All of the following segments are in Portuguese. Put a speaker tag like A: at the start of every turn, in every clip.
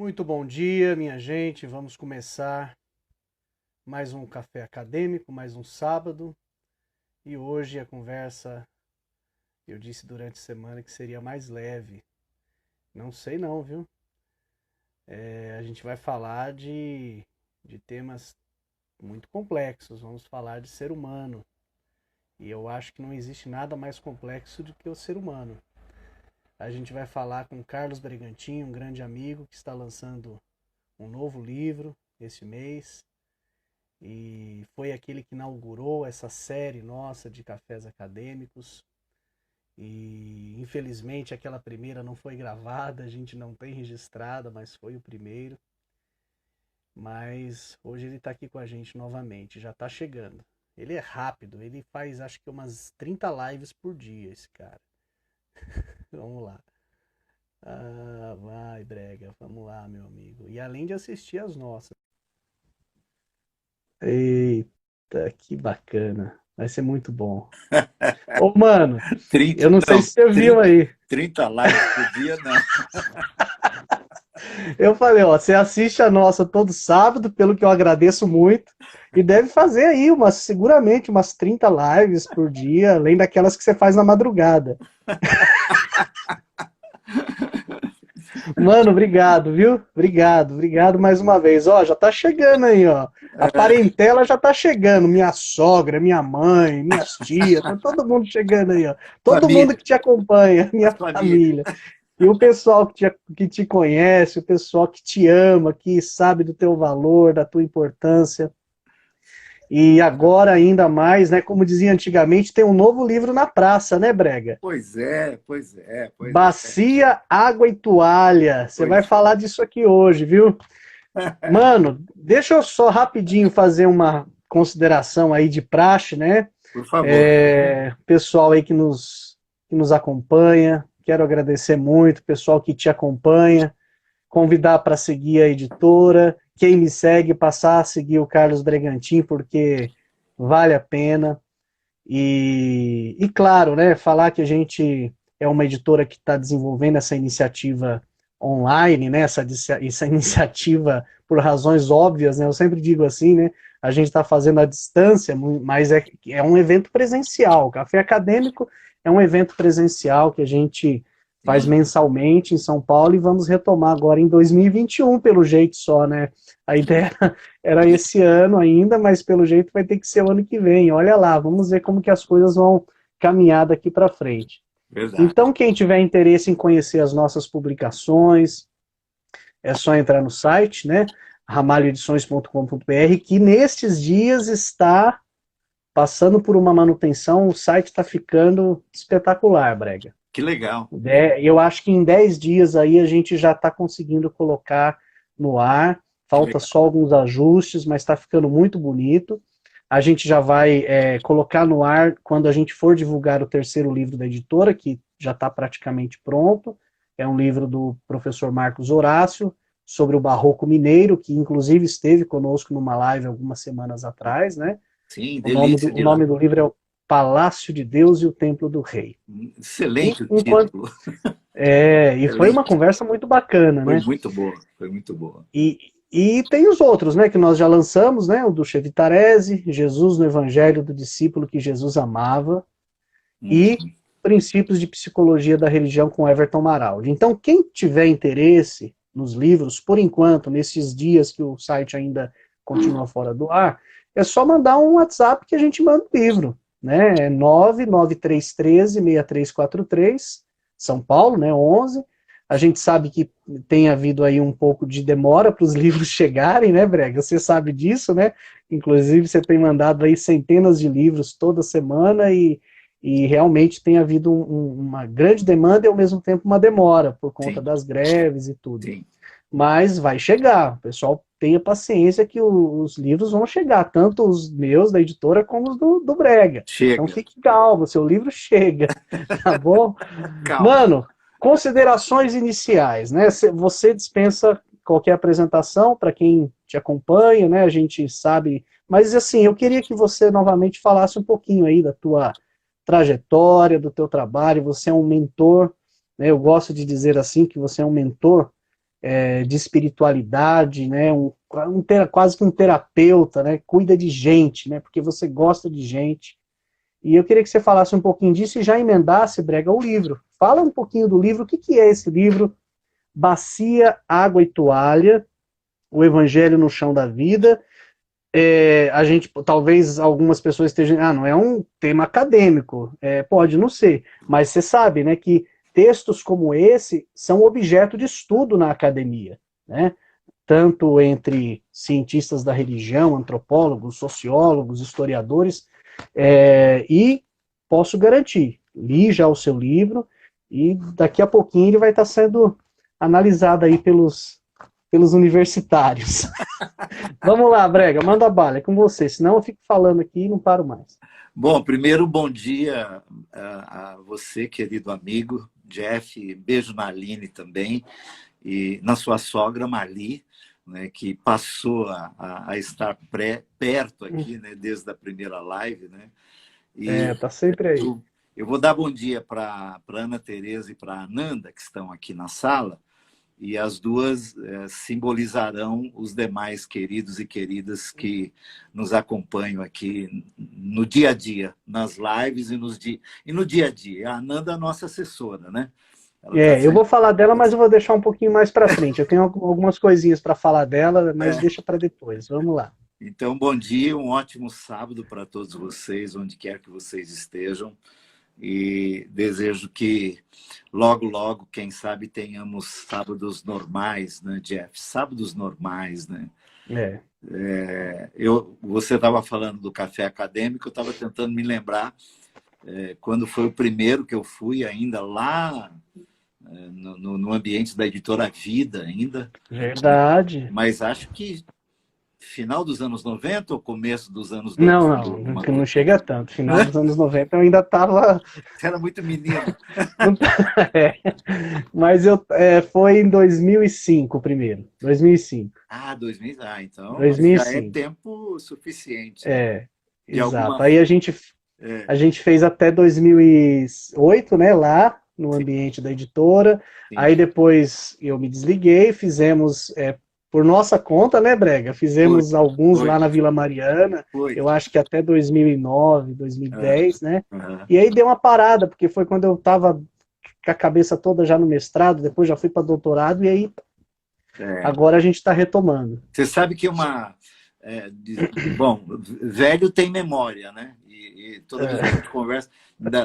A: Muito bom dia, minha gente. Vamos começar mais um café acadêmico, mais um sábado. E hoje a conversa, eu disse durante a semana que seria mais leve. Não sei não, viu? A gente vai falar de temas muito complexos. Vamos falar de ser humano. E eu acho que não existe nada mais complexo do que o ser humano. A gente vai falar com Carlos Bregantin, um grande amigo que está lançando um novo livro esse mês. E foi aquele que inaugurou essa série nossa de cafés acadêmicos. E infelizmente aquela primeira não foi gravada, a gente não tem registrada, mas foi o primeiro. Mas hoje ele está aqui com a gente novamente, já está chegando. Ele é rápido, ele faz acho que umas 30 lives por dia, esse cara. Vamos lá. Ah, vai, Brega, vamos lá, meu amigo. E além de assistir as nossas. Eita, que bacana. Vai ser muito bom. Ô, mano,
B: 30,
A: eu não sei
B: não,
A: se você viu
B: 30,
A: aí.
B: 30 lives por dia, não.
A: Eu falei, ó, você assiste a nossa todo sábado, pelo que eu agradeço muito, e deve fazer aí seguramente umas 30 lives por dia, além daquelas que você faz na madrugada. Mano, obrigado, viu? Obrigado mais uma vez. Ó, já tá chegando aí, ó. A parentela já tá chegando. Minha sogra, minha mãe, minhas tias, tá todo mundo chegando aí, ó. Todo mundo
B: Família,
A: que te acompanha,
B: a
A: minha
B: família.
A: família. E o pessoal que te conhece, o pessoal que te ama, que sabe do teu valor, da tua importância. E agora, ainda mais, né? Como dizia antigamente, tem um novo livro na praça, né, Brega?
B: Pois é, pois é, pois é,
A: Bacia, água e toalha. Você vai
B: pois
A: falar disso aqui hoje, viu?
B: é.
A: Mano, deixa eu só rapidinho fazer uma consideração aí de praxe, né?
B: Por favor.
A: Pessoal aí que nos acompanha, quero agradecer muito, pessoal que te acompanha, convidar para seguir a editora, quem me segue, passar a seguir o Carlos Bregantin, porque vale a pena. E claro, né, falar que a gente é uma editora que está desenvolvendo essa iniciativa online, né, essa iniciativa por razões óbvias, né, eu sempre digo assim, né, a gente está fazendo à distância, mas é um evento presencial. O Café Acadêmico é um evento presencial que a gente faz
B: Sim,
A: mensalmente em São Paulo e vamos retomar agora em 2021, pelo jeito só, né? A ideia era
B: sim,
A: esse ano ainda, mas pelo jeito vai ter que ser o ano que vem. Olha lá, vamos ver como que as coisas vão caminhar daqui para frente.
B: verdade.
A: Então, quem tiver interesse em conhecer as nossas publicações, é só entrar no site, né? ramalhoedições.com.br, que nestes dias está passando por uma manutenção, o site está ficando espetacular, Brega.
B: Que legal,
A: Eu acho que em 10 dias aí a gente já está conseguindo colocar no ar.
B: que
A: Falta
B: legal.
A: só alguns ajustes, mas está ficando muito bonito. A gente já vai colocar no ar quando a gente for divulgar o terceiro livro da editora, que já está praticamente pronto. É um livro do professor Marcos Horácio, sobre o Barroco Mineiro, que inclusive esteve conosco numa live algumas semanas atrás, né?
B: Sim,
A: O nome
B: delícia
A: do, o
B: de lá.
A: nome do livro é o Palácio de Deus e o Templo do Rei. E
B: Excelente o
A: enquanto
B: título.
A: e foi uma
B: Excelente.
A: conversa muito bacana,
B: Foi
A: né?
B: muito boa, foi muito boa.
A: E tem os outros, né, que nós já lançamos, né? O do Chevitarese, Jesus no Evangelho do Discípulo que Jesus amava, e
B: Uhum.
A: Princípios de Psicologia da Religião com Everton Maraldi. Então, quem tiver interesse nos livros, por enquanto, nesses dias que o site ainda continua fora do ar, é só mandar um WhatsApp que a gente manda o livro, né? É 99313-6343, São Paulo, né? 11. A gente sabe que tem havido aí um pouco de demora para os livros chegarem, né, Brega? Você sabe disso, né? Inclusive, você tem mandado aí centenas de livros toda semana e realmente tem havido uma grande demanda e ao mesmo tempo uma demora por conta
B: Sim,
A: das greves e tudo.
B: sim.
A: Mas vai chegar, o pessoal tenha paciência que os livros vão chegar, tanto os meus da editora como os do Brega. Então
B: Chega.
A: fique calmo, seu livro chega, tá bom?
B: Calma.
A: Mano, considerações iniciais, né? Você dispensa qualquer apresentação para quem te acompanha, né? A gente sabe, mas assim, eu queria que você novamente falasse um pouquinho aí da tua trajetória, do teu trabalho. Você é um mentor, né? Eu gosto de dizer assim que você é um mentor de espiritualidade, né? Quase que um terapeuta, né? Cuida de gente, né? Porque você gosta de gente. E eu queria que você falasse um pouquinho disso e já emendasse, Brega, o livro. Fala um pouquinho do livro, o que, que é esse livro? Bacia, Água e Toalha, o Evangelho no Chão da Vida. A gente, talvez algumas pessoas estejam, não é um tema acadêmico, pode não ser, mas você sabe, né, que textos como esse são objeto de estudo na academia, né, tanto entre cientistas da religião, antropólogos, sociólogos, historiadores, e posso garantir, li já o seu livro, e daqui a pouquinho ele vai estar sendo analisado aí pelos universitários. Vamos lá, Brega, manda bala, é com você, senão eu fico falando aqui e não paro mais.
B: Bom, primeiro, bom dia a você, querido amigo Jeff, beijo na Aline também, e na sua sogra, Marli, né, que passou a estar perto aqui, né, desde a primeira live. Né, e
A: tá sempre aí.
B: Eu vou dar bom dia para Ana Tereza e para Ananda, que estão aqui na sala, e as duas simbolizarão os demais queridos e queridas que nos acompanham aqui no dia a dia, nas lives e no dia a dia. A Ananda é a nossa assessora, né?
A: Eu vou falar dela, mas eu vou deixar um pouquinho mais para frente. Eu tenho algumas coisinhas para falar dela, mas deixa para depois. Vamos lá.
B: Então, bom dia, um ótimo sábado para todos vocês, onde quer que vocês estejam. E desejo que logo, logo, quem sabe, tenhamos sábados normais, né, Jeff? Sábados normais, né? Você estava falando do café acadêmico, eu estava tentando me lembrar quando foi o primeiro que eu fui, ainda lá no ambiente da editora Vida, ainda.
A: Verdade.
B: Mas acho que final dos anos 90 ou começo dos anos 2000?
A: Não chega tanto. Final dos anos 90 eu ainda estava...
B: Você era muito menino.
A: Mas foi em 2005 o primeiro. 2005.
B: Então
A: 2005.
B: Já é tempo suficiente.
A: Exato. Aí a gente fez até 2008, né, lá no ambiente da editora. Sim. Aí depois eu me desliguei, fizemos... por nossa conta, né, Brega? Fizemos alguns lá na Vila Mariana, eu acho que até 2009, 2010, né? E aí deu uma parada, porque foi quando eu estava com a cabeça toda já no mestrado, depois já fui para doutorado, e aí agora a gente está retomando.
B: Você sabe que bom, velho tem memória, né? E toda vez que a gente conversa,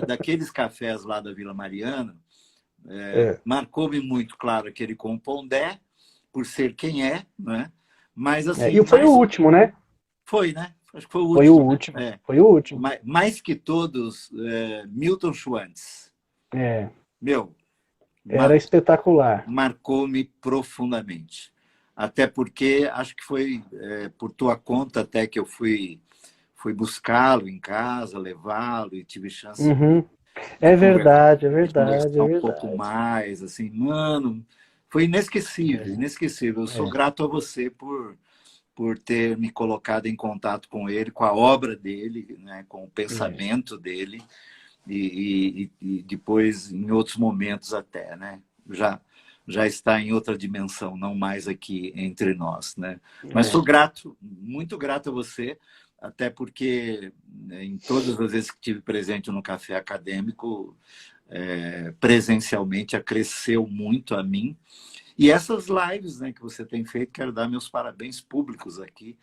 B: daqueles cafés lá da Vila Mariana, marcou-me muito, claro, aquele com Pondé, por ser quem é, né? Mas assim...
A: E foi o último, né?
B: Foi, né? Acho que foi o último.
A: Foi o último. Foi o último.
B: Mais que todos, Milton Schwantz.
A: Era espetacular.
B: Marcou-me profundamente. Até porque acho que foi por tua conta até que eu fui buscá-lo em casa, levá-lo e tive chance.
A: É verdade.
B: Um pouco mais, assim, mano... Foi inesquecível, inesquecível. Eu sou grato a você por ter me colocado em contato com ele, com a obra dele, né, com o pensamento dele, e depois, em outros momentos até, né? Já está em outra dimensão, não mais aqui entre nós, né? Mas sou grato, muito grato a você, até porque em todas as vezes que estive presente no Café Acadêmico, presencialmente, acresceu muito a mim. E essas lives, né, que você tem feito, quero dar meus parabéns públicos aqui.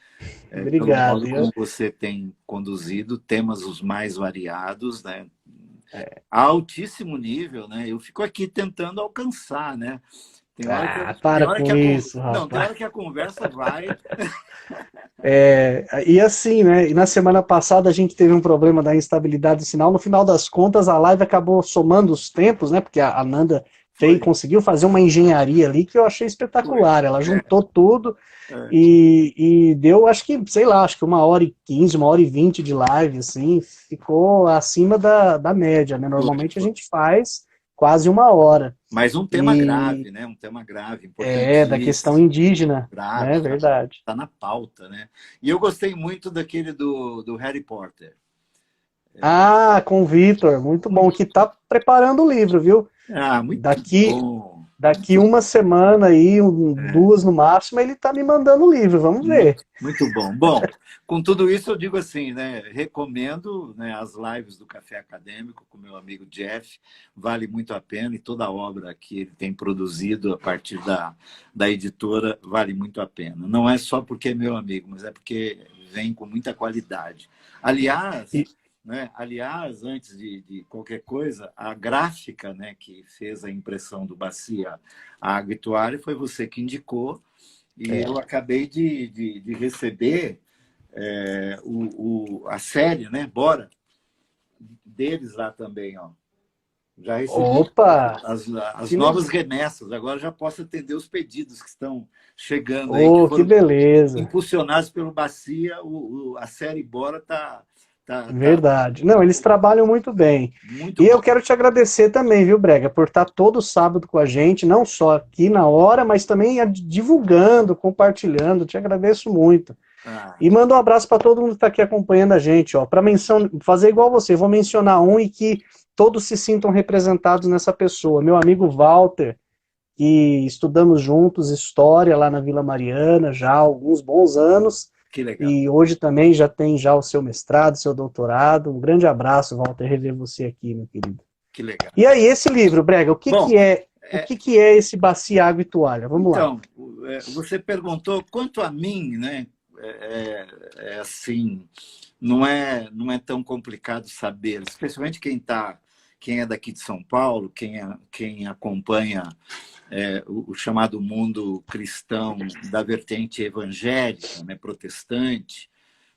A: Obrigado.
B: Pelo modo como você tem conduzido temas os mais variados, né? A altíssimo nível, né? Eu fico aqui tentando alcançar, né?
A: Tem hora
B: que a conversa vai...
A: E assim, né? E na semana passada a gente teve um problema da instabilidade do sinal. No final das contas, a live acabou somando os tempos, né? Porque a Ananda conseguiu fazer uma engenharia ali que eu achei espetacular. Ela juntou tudo e deu, acho que 1h15, 1h20 de live, assim, ficou acima da média, né? Normalmente a gente faz quase 1 hora.
B: Mas um tema grave, né? Um tema grave, importante.
A: Da questão indígena,
B: grave,
A: né? Verdade.
B: Está na pauta, né? E eu gostei muito daquele do Harry Potter.
A: Com o Vitor, muito bom, que está preparando o livro, viu?
B: Muito bom.
A: Daqui uma semana aí, duas no máximo, ele tá me mandando o livro, vamos ver.
B: Muito bom. Bom, com tudo isso eu digo assim, né? Recomendo, né, as lives do Café Acadêmico com meu amigo Jeff, vale muito a pena, e toda a obra que ele tem produzido a partir da editora vale muito a pena. Não é só porque é meu amigo, mas é porque vem com muita qualidade. Aliás, né? Aliás, antes de qualquer coisa, a gráfica, né, que fez a impressão do Bacia Água e Toalha foi você que indicou, e eu acabei de receber a série, né, Bora, deles lá também. Ó. Já recebi.
A: Opa!
B: As novas remessas, agora já posso atender os pedidos que estão chegando aí,
A: Oh, que beleza!
B: impulsionados pelo Bacia. A série Bora está.
A: Verdade. Não, eles trabalham muito bem.
B: Muito
A: e
B: bom.
A: Eu quero te agradecer também, viu, Brega, por estar todo sábado com a gente, não só aqui na hora, mas também divulgando, compartilhando. Te agradeço muito. E manda um abraço para todo mundo que está aqui acompanhando a gente, ó. Para fazer igual você, vou mencionar um e que todos se sintam representados nessa pessoa. Meu amigo Walter, que estudamos juntos história lá na Vila Mariana já há alguns bons anos.
B: Que legal.
A: E hoje também já tem já o seu mestrado, seu doutorado. Um grande abraço, Walter, rever você aqui, meu querido.
B: Que legal.
A: E aí, esse livro, Brega, o que é esse Bacia, Água e Toalha? Vamos lá.
B: Então, você perguntou quanto a mim, né? Assim, não é tão complicado saber, especialmente quem é daqui de São Paulo, quem acompanha o chamado mundo cristão da vertente evangélica, né, protestante,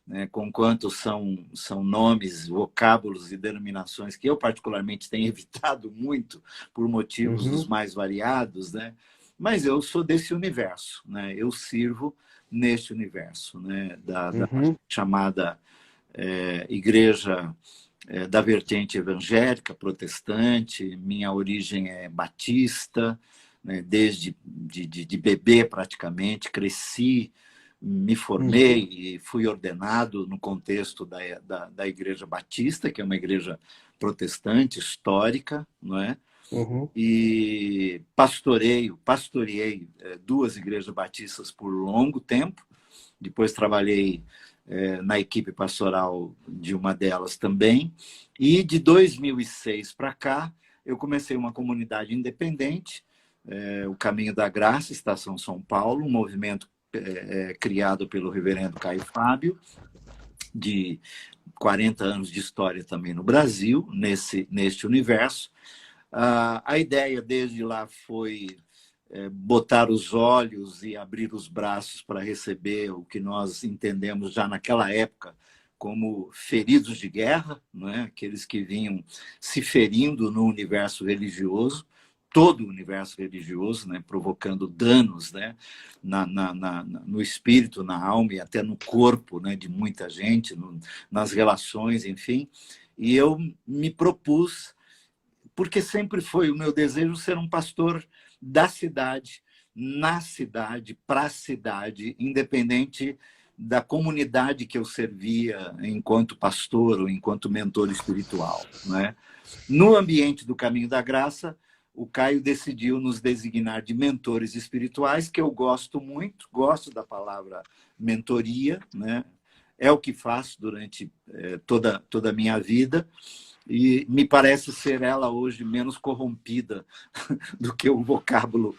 B: né, conquanto são nomes, vocábulos e denominações que eu particularmente tenho evitado muito por motivos dos mais variados, né? Mas eu sou desse universo, né? Eu sirvo neste universo, né? da chamada igreja da vertente evangélica, protestante. Minha origem é batista, né? Desde de bebê praticamente, cresci, me formei e fui ordenado no contexto da Igreja Batista, que é uma igreja protestante, histórica, não é? E pastoreei duas igrejas batistas por longo tempo. Depois trabalhei na equipe pastoral de uma delas também. E de 2006 para cá, eu comecei uma comunidade independente, o Caminho da Graça, Estação São Paulo, um movimento criado pelo reverendo Caio Fábio, de 40 anos de história também no Brasil, neste universo. A ideia desde lá foi botar os olhos e abrir os braços para receber o que nós entendemos já naquela época como feridos de guerra, não é? Aqueles que vinham se ferindo no universo religioso, todo o universo religioso, né, provocando danos, né, no espírito, na alma e até no corpo, né, de muita gente, nas relações, enfim. E eu me propus, porque sempre foi o meu desejo ser um pastor da cidade, na cidade, para a cidade, independente da comunidade que eu servia enquanto pastor ou enquanto mentor espiritual, né? No ambiente do Caminho da Graça, o Caio decidiu nos designar de mentores espirituais, que eu gosto muito, gosto da palavra mentoria, né? É o que faço durante toda a minha vida, e me parece ser ela hoje menos corrompida do que o vocábulo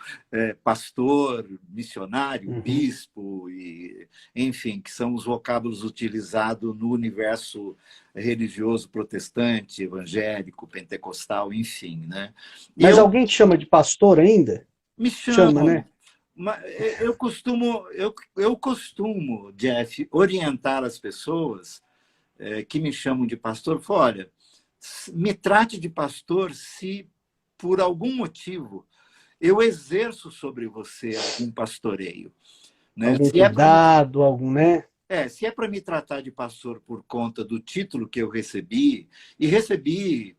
B: pastor, missionário, bispo, e, enfim, que são os vocábulos utilizados no universo religioso protestante, evangélico, pentecostal, enfim, né?
A: Mas alguém te chama de pastor ainda?
B: Me chama,
A: né?
B: Eu costumo, Jeff, orientar as pessoas que me chamam de pastor. Olha, me trate de pastor se, por algum motivo, eu exerço sobre você algum pastoreio. Né?
A: Algum cuidado, né?
B: Se é para me tratar de pastor por conta do título que eu recebi, e recebi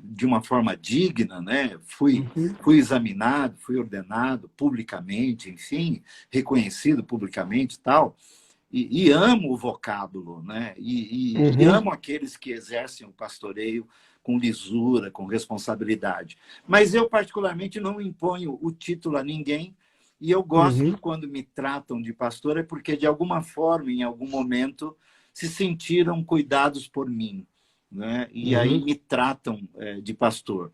B: de uma forma digna, né? Fui examinado, fui ordenado publicamente, enfim, reconhecido publicamente e tal, e amo o vocábulo, né? E amo aqueles que exercem o pastoreio com lisura, com responsabilidade. Mas eu, particularmente, não imponho o título a ninguém, e eu gosto quando me tratam de pastor, é porque, de alguma forma, em algum momento, se sentiram cuidados por mim, né? E aí me tratam de pastor.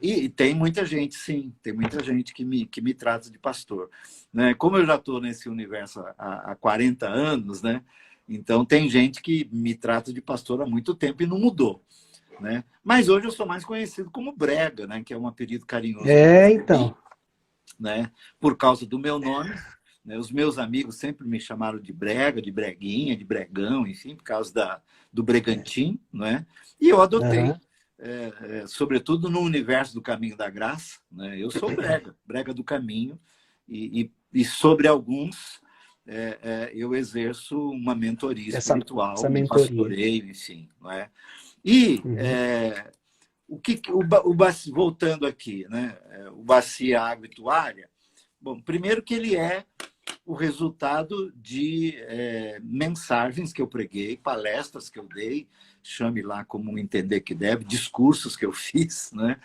B: E tem muita gente, sim, tem muita gente que me trata de pastor, né? Como eu já estou nesse universo há 40 anos, né? Então tem gente que me trata de pastor há muito tempo e não mudou, né? Mas hoje eu sou mais conhecido como Brega, né? Que é um apelido carinhoso que eu recebi,
A: então.
B: né? Por causa do meu nome, né? Os meus amigos sempre me chamaram de Brega, de Breguinha, de Bregão, enfim, por causa do Bregantim, né? E eu adotei. Sobretudo no universo do Caminho da Graça, né? Eu sou Brega do Caminho, e sobre alguns eu exerço uma mentoria espiritual,
A: essa
B: um
A: mentoria.
B: pastoreio, enfim. Não é? E voltando aqui, né? O Bacia Água e Toalha, bom, primeiro que ele é o resultado de mensagens que eu preguei, palestras que eu dei, chame lá como entender que deve, discursos que eu fiz, né?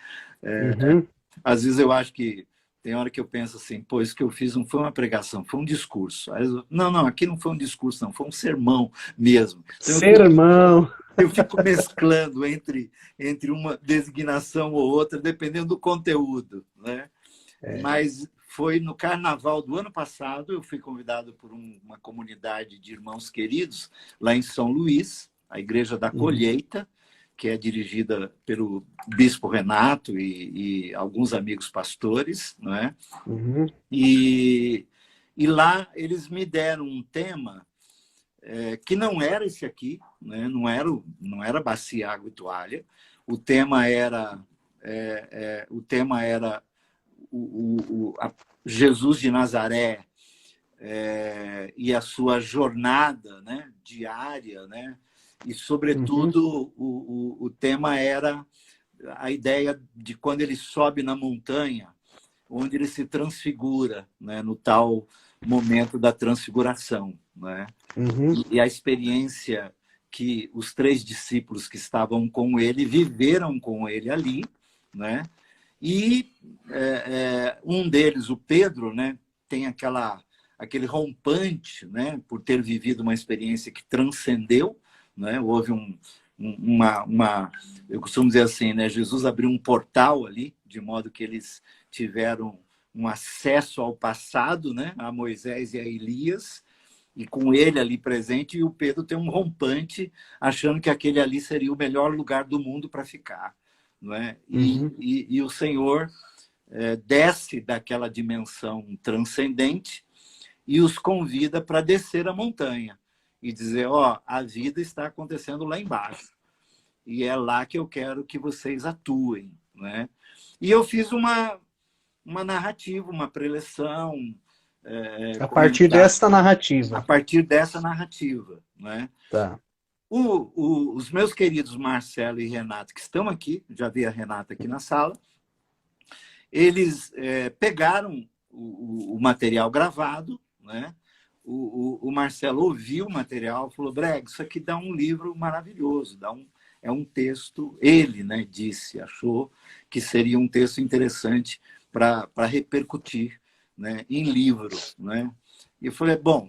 B: Às vezes eu acho que tem hora que eu penso assim, pô, isso que eu fiz não foi uma pregação, foi um discurso. Aí não, aqui não foi um discurso, não, foi um sermão mesmo. Então,
A: sermão!
B: Eu fico mesclando entre uma designação ou outra, dependendo do conteúdo, né? Mas foi no carnaval do ano passado, eu fui convidado por uma comunidade de irmãos queridos lá em São Luís, a Igreja da Colheita, que é dirigida pelo Bispo Renato e alguns amigos pastores, não é? E lá eles me deram um tema que não era esse aqui, né? Não era Bacia, Água e Toalha. O tema era Jesus de Nazaré e a sua jornada, né, diária, né? E, sobretudo, o tema era a ideia de quando ele sobe na montanha, onde ele se transfigura, né, no tal momento da transfiguração, né? E a experiência que os 3 discípulos que estavam com ele viveram com ele ali, né? E um deles, o Pedro, né, tem aquele rompante, né, por ter vivido uma experiência que transcendeu, né? Houve eu costumo dizer assim, né, Jesus abriu um portal ali, de modo que eles tiveram um acesso ao passado, né, a Moisés e a Elias, e com ele ali presente, e o Pedro tem um rompante, achando que aquele ali seria o melhor lugar do mundo para ficar, não é? E o Senhor desce daquela dimensão transcendente e os convida para descer a montanha e dizer, a vida está acontecendo lá embaixo e é lá que eu quero que vocês atuem, né? E eu fiz uma narrativa, uma preleção,
A: a partir dessa narrativa.
B: A partir dessa narrativa, né?
A: Tá.
B: Os meus queridos Marcelo e Renato, que estão aqui, já vi a Renata aqui na sala, eles pegaram o material gravado, né? O Marcelo ouviu o material e falou, Breg, isso aqui dá um livro maravilhoso, é um texto, ele, né, achou que seria um texto interessante para repercutir, né, em livro, né? E eu falei, bom,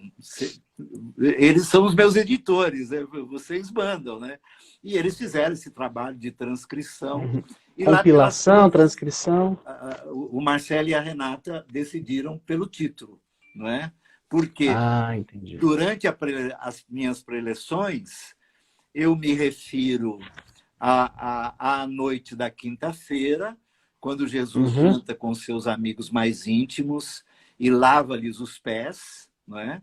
B: eles são os meus editores, né? Vocês mandam, né? E eles fizeram esse trabalho de transcrição. E
A: compilação, transcrição.
B: O Marcelo e a Renata decidiram pelo título, não é? Porque durante as minhas preleções, eu me refiro à noite da quinta-feira, quando Jesus janta com seus amigos mais íntimos e lava-lhes os pés, não é?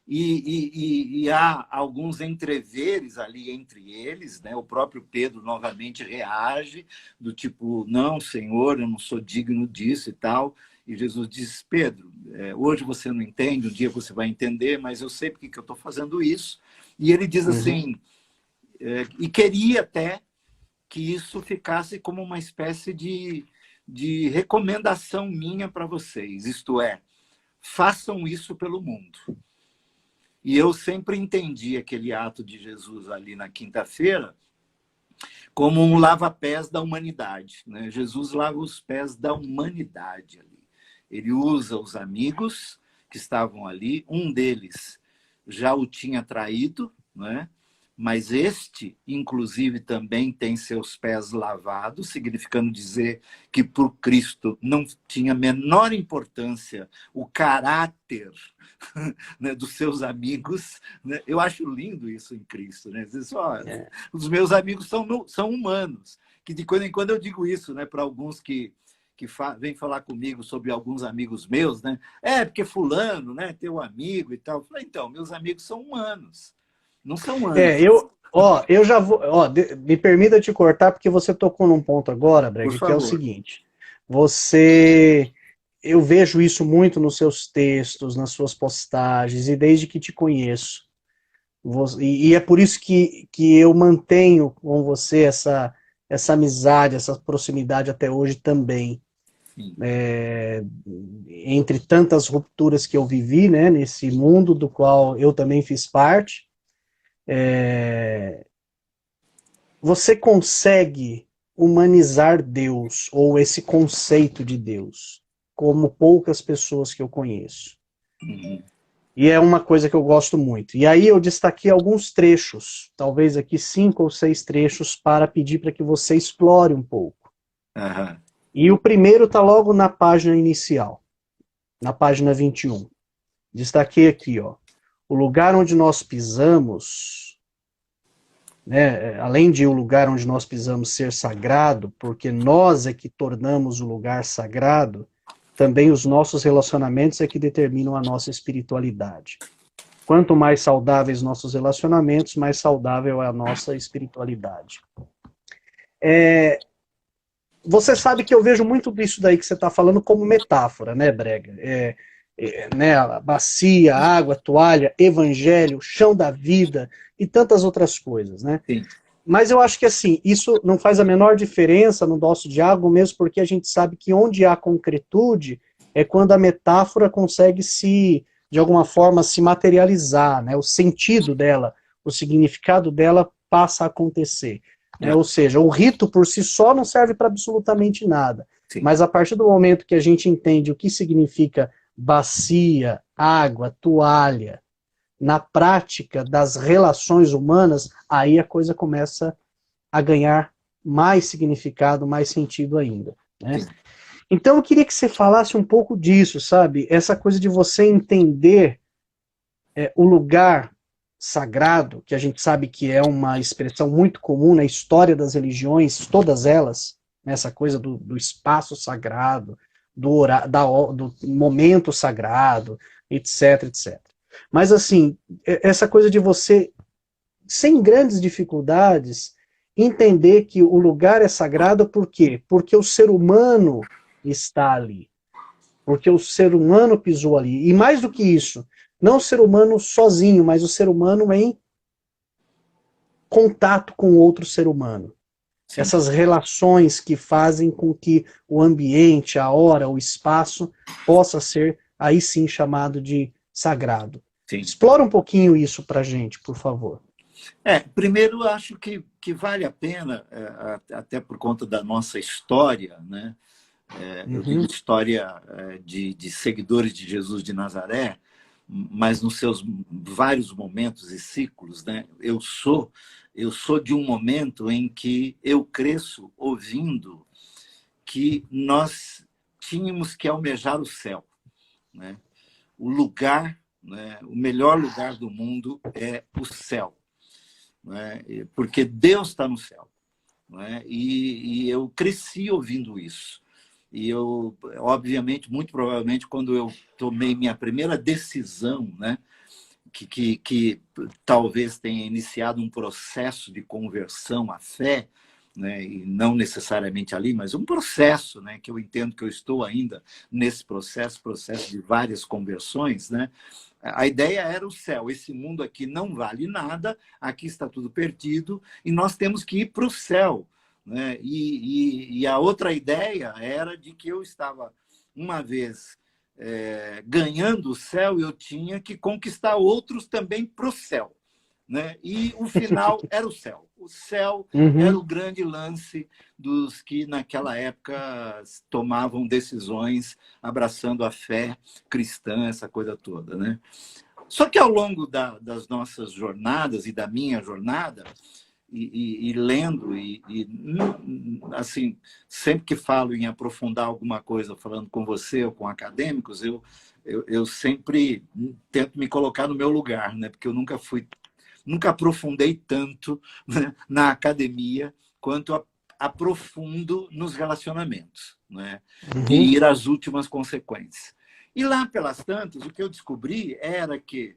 B: E há alguns entreveres ali entre eles, né? O próprio Pedro novamente reage, do tipo, não, Senhor, eu não sou digno disso e tal. E Jesus diz, Pedro, hoje você não entende, um dia você vai entender, mas eu sei porque que eu estou fazendo isso. E ele diz assim, e queria até que isso ficasse como uma espécie de recomendação minha para vocês, isto é, façam isso pelo mundo. E eu sempre entendi aquele ato de Jesus ali na quinta-feira como um lava-pés da humanidade, né? Jesus lava os pés da humanidade ali. Ele usa os amigos que estavam ali, um deles já o tinha traído, né? Mas este, inclusive, também tem seus pés lavados, significando dizer que por Cristo não tinha a menor importância o caráter, né, dos seus amigos, né? Eu acho lindo isso em Cristo, né? Diz, os meus amigos são humanos, que de quando em quando eu digo isso, né, para alguns que vêm falar comigo sobre alguns amigos meus, né? Porque fulano, né, teu amigo e tal. Eu falei, então, meus amigos são humanos, não são anjos.
A: Eu já vou, me permita te cortar porque você tocou num ponto agora,
B: Por
A: Brega, que é o
B: favor.
A: seguinte. Eu vejo isso muito nos seus textos, nas suas postagens e desde que te conheço. E é por isso que eu mantenho com você essa amizade, essa proximidade até hoje também. Entre tantas rupturas que eu vivi, né, nesse mundo do qual eu também fiz parte, você consegue humanizar Deus, ou esse conceito de Deus, como poucas pessoas que eu conheço. E é uma coisa que eu gosto muito. E aí eu destaquei alguns trechos, talvez aqui 5 ou 6 trechos, para pedir para que você explore um pouco. E o primeiro está logo na página inicial, na página 21. Destaquei aqui, ó, o lugar onde nós pisamos, né, além de o lugar onde nós pisamos ser sagrado, porque nós é que tornamos o lugar sagrado, também os nossos relacionamentos é que determinam a nossa espiritualidade. Quanto mais saudáveis nossos relacionamentos, mais saudável é a nossa espiritualidade. Você sabe que eu vejo muito disso daí que você está falando como metáfora, né, Brega? Né, a bacia, água, toalha, evangelho, chão da vida e tantas outras coisas, né?
B: Sim.
A: Mas eu acho que assim, isso não faz a menor diferença no nosso diálogo, mesmo porque a gente sabe que onde há concretude é quando a metáfora consegue de alguma forma, se materializar, né? O sentido dela, o significado dela passa a acontecer. Né? Ou seja, o rito por si só não serve para absolutamente nada.
B: Sim.
A: Mas a partir do momento que a gente entende o que significa bacia, água, toalha, na prática das relações humanas, aí a coisa começa a ganhar mais significado, mais sentido ainda. Né? Então eu queria que você falasse um pouco disso, sabe? Essa coisa de você entender o lugar sagrado, que a gente sabe que é uma expressão muito comum na história das religiões, todas elas, né? Essa coisa do espaço sagrado, do momento sagrado, etc, etc. Mas assim, essa coisa de você, sem grandes dificuldades, entender que o lugar é sagrado por quê? Porque o ser humano está ali. Porque o ser humano pisou ali. E mais do que isso, não o ser humano sozinho, mas o ser humano em contato com outro ser humano. Sim. Essas relações que fazem com que o ambiente, a hora, o espaço possa ser aí sim chamado de sagrado. Sim. Explora um pouquinho isso para a gente, por favor.
B: Primeiro, acho que vale a pena, até por conta da nossa história, né? Eu digo história de seguidores de Jesus de Nazaré, mas nos seus vários momentos e ciclos, né? Eu sou de um momento em que eu cresço ouvindo que nós tínhamos que almejar o céu, né? O lugar, né? O melhor lugar do mundo é o céu, né? Porque Deus está no céu, né? E eu cresci ouvindo isso. E eu, obviamente, muito provavelmente, quando eu tomei minha primeira decisão, né, que talvez tenha iniciado um processo de conversão à fé, né, e não necessariamente ali, mas um processo, né, que eu entendo que eu estou ainda nesse processo de várias conversões, né, a ideia era o céu. Esse mundo aqui não vale nada, aqui está tudo perdido, e nós temos que ir para o céu. Né? E a outra ideia era de que eu estava, uma vez ganhando o céu, eu tinha que conquistar outros também para o céu. né? E o final era o céu. O céu era
A: Uhum.
B: o grande lance dos que, naquela época, tomavam decisões abraçando a fé cristã, essa coisa toda, né? Só que ao longo das nossas jornadas e da minha jornada, e lendo, assim, sempre que falo em aprofundar alguma coisa, falando com você ou com acadêmicos, eu sempre tento me colocar no meu lugar, né? Porque eu nunca aprofundei tanto, né, na academia quanto aprofundo nos relacionamentos, né? De
A: Uhum.
B: ir às últimas consequências. E lá pelas tantas, o que eu descobri era que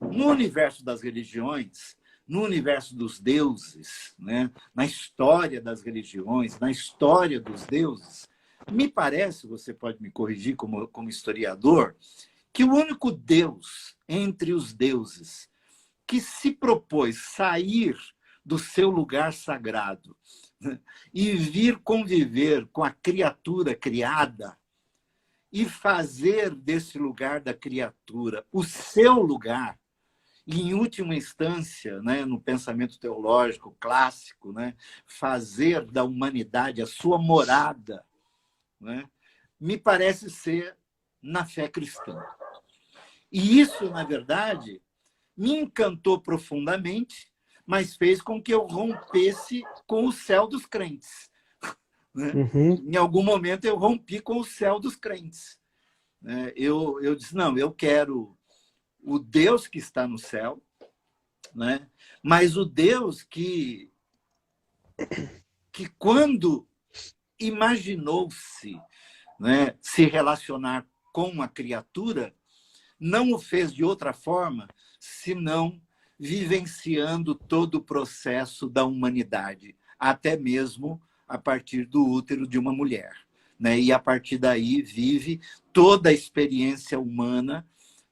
B: no universo das religiões, no universo dos deuses, né, na história das religiões, na história dos deuses, me parece, você pode me corrigir como historiador, que o único Deus entre os deuses que se propôs sair do seu lugar sagrado, né, e vir conviver com a criatura criada e fazer desse lugar da criatura o seu lugar, e, em última instância, né, no pensamento teológico clássico, né, fazer da humanidade a sua morada, né, me parece ser na fé cristã. E isso, na verdade, me encantou profundamente, mas fez com que eu rompesse com o céu dos crentes, né?
A: Uhum.
B: Em algum momento eu rompi com o céu dos crentes. Eu disse, não, eu quero o Deus que está no céu, né? Mas o Deus que quando imaginou-se, né, se relacionar com a criatura, não o fez de outra forma, senão vivenciando todo o processo da humanidade, até mesmo a partir do útero de uma mulher, né? E a partir daí vive toda a experiência humana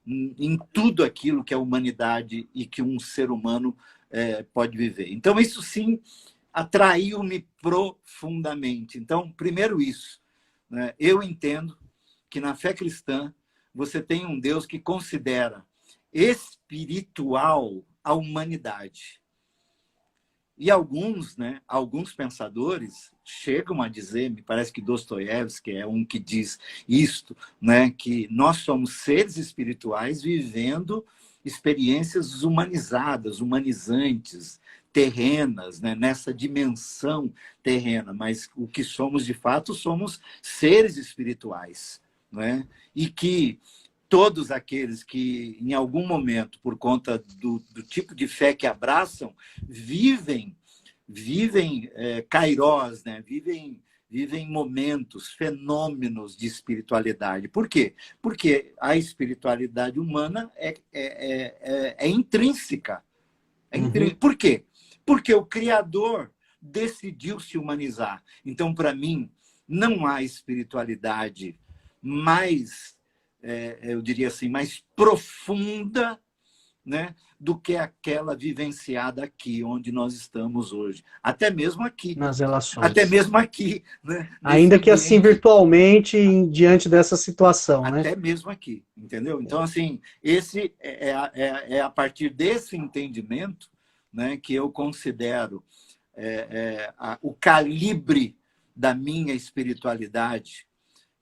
B: em tudo aquilo que a humanidade e que um ser humano pode viver. Então, isso sim atraiu-me profundamente. Então, primeiro isso, né? Eu entendo que na fé cristã você tem um Deus que considera espiritual a humanidade. E alguns pensadores chegam a dizer, me parece que Dostoiévski é um que diz isto, né, que nós somos seres espirituais vivendo experiências humanizadas, humanizantes, terrenas, né, nessa dimensão terrena, mas o que somos de fato somos seres espirituais, né? E que todos aqueles que, em algum momento, por conta do tipo de fé que abraçam, vivem kairós, né? Vivem momentos, fenômenos de espiritualidade. Por quê? Porque a espiritualidade humana é intrínseca.
A: Uhum.
B: Por quê? Porque o Criador decidiu se humanizar. Então, para mim, não há espiritualidade mais, eu diria assim, mais profunda, né, do que aquela vivenciada aqui, onde nós estamos hoje. Até mesmo aqui.
A: Nas
B: Até
A: relações.
B: mesmo aqui, né, nesse
A: Ainda que assim
B: ambiente,
A: virtualmente, diante dessa situação, né?
B: até mesmo aqui, entendeu? Então, assim, esse a partir desse entendimento, né, que eu considero o calibre da minha espiritualidade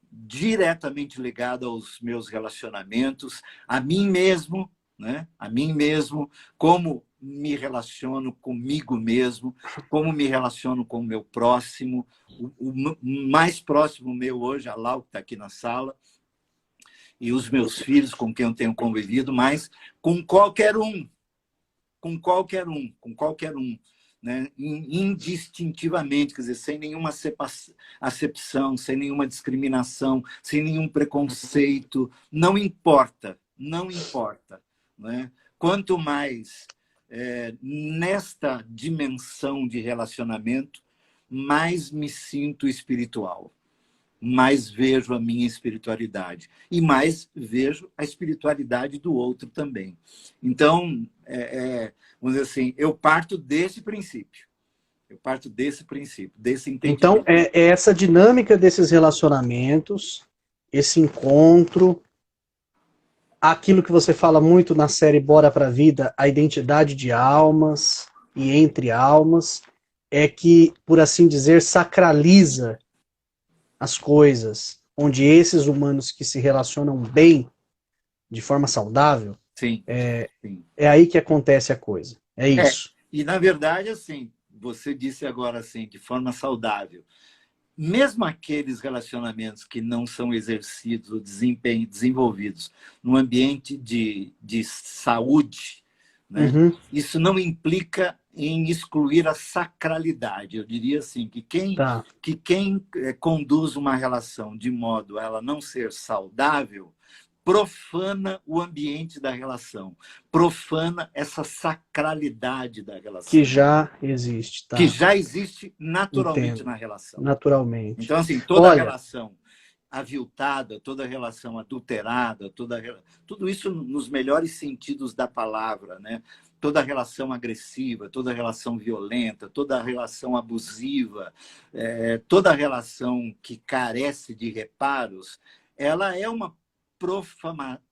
B: diretamente ligado aos meus relacionamentos, a mim mesmo, né? A mim mesmo, como me relaciono comigo mesmo, como me relaciono com o meu próximo, o mais próximo meu hoje, a Lau, que está aqui na sala, e os meus filhos com quem eu tenho convivido, mas com qualquer um, né? Indistintivamente, quer dizer, sem nenhuma acepção, sem nenhuma discriminação, sem nenhum preconceito, não importa, não importa, né? Quanto mais nesta dimensão de relacionamento, mais me sinto espiritual, mais vejo a minha espiritualidade e mais vejo a espiritualidade do outro também. Então, vamos dizer assim, eu parto desse princípio, desse
A: Então,
B: entendimento.
A: é essa dinâmica desses relacionamentos, esse encontro, aquilo que você fala muito na série Bora pra Vida, a identidade de almas e entre almas, é que, por assim dizer, sacraliza as coisas, onde esses humanos que se relacionam bem, de forma saudável,
B: Sim, sim.
A: é aí que acontece a coisa. É isso.
B: E na verdade, assim, você disse agora assim, de forma saudável, mesmo aqueles relacionamentos que não são exercidos ou desenvolvidos no ambiente de saúde, né?
A: Uhum.
B: Isso não implica em excluir a sacralidade. Eu diria assim,
A: Tá.
B: que quem conduz uma relação de modo a ela não ser saudável, profana o ambiente da relação, profana essa sacralidade da
A: Que
B: relação,
A: já existe,
B: que
A: tá.
B: já existe naturalmente
A: Entendo.
B: na relação.
A: Naturalmente.
B: Então, assim, toda
A: Olha,
B: relação aviltada, toda relação adulterada, tudo isso nos melhores sentidos da palavra, né? Toda relação agressiva, toda relação violenta, toda relação abusiva, toda relação que carece de reparos, ela é uma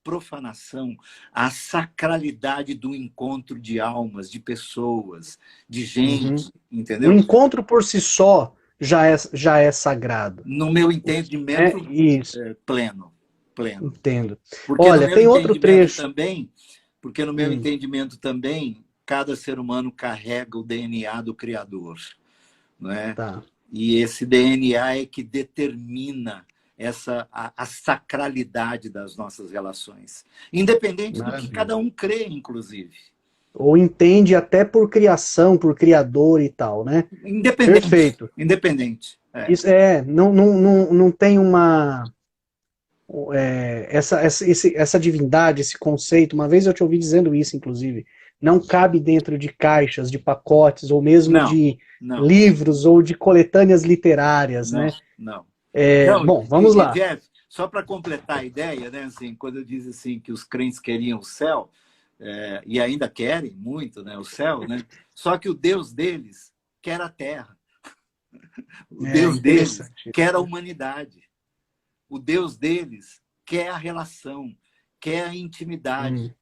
B: profanação à sacralidade do encontro de almas, de pessoas, de
A: uhum.
B: gente,
A: O
B: entendeu?
A: encontro por si só já é sagrado.
B: No meu
A: O que é
B: entendimento,
A: isso?
B: pleno, pleno.
A: Entendo.
B: Porque no
A: Olha,
B: meu
A: tem outro
B: entendimento
A: trecho.
B: também, porque no meu
A: Hum,
B: entendimento também, cada ser humano carrega o DNA do Criador, não é?
A: tá.
B: E esse DNA é que determina a sacralidade das nossas relações, independente do que
A: Maravilha.
B: cada um crê, inclusive.
A: Ou entende até por criação, por criador e tal, né?
B: Independente,
A: Perfeito.
B: independente.
A: Isso não tem uma essa divindade, esse conceito. Uma vez eu te ouvi dizendo isso, inclusive, não cabe dentro de caixas, de pacotes, ou mesmo
B: Não,
A: de
B: não,
A: livros ou de coletâneas literárias,
B: não,
A: né?
B: não. Não,
A: Bom, vamos lá.
B: Jeff, só para completar a ideia, né, assim, quando eu disse assim que os crentes queriam o céu, e ainda querem muito, né, o céu, né? Só que o Deus deles quer a terra. O
A: É
B: Deus deles
A: interessante isso,
B: quer a
A: né?
B: humanidade. O Deus deles quer a relação, quer a
A: Hum,
B: intimidade,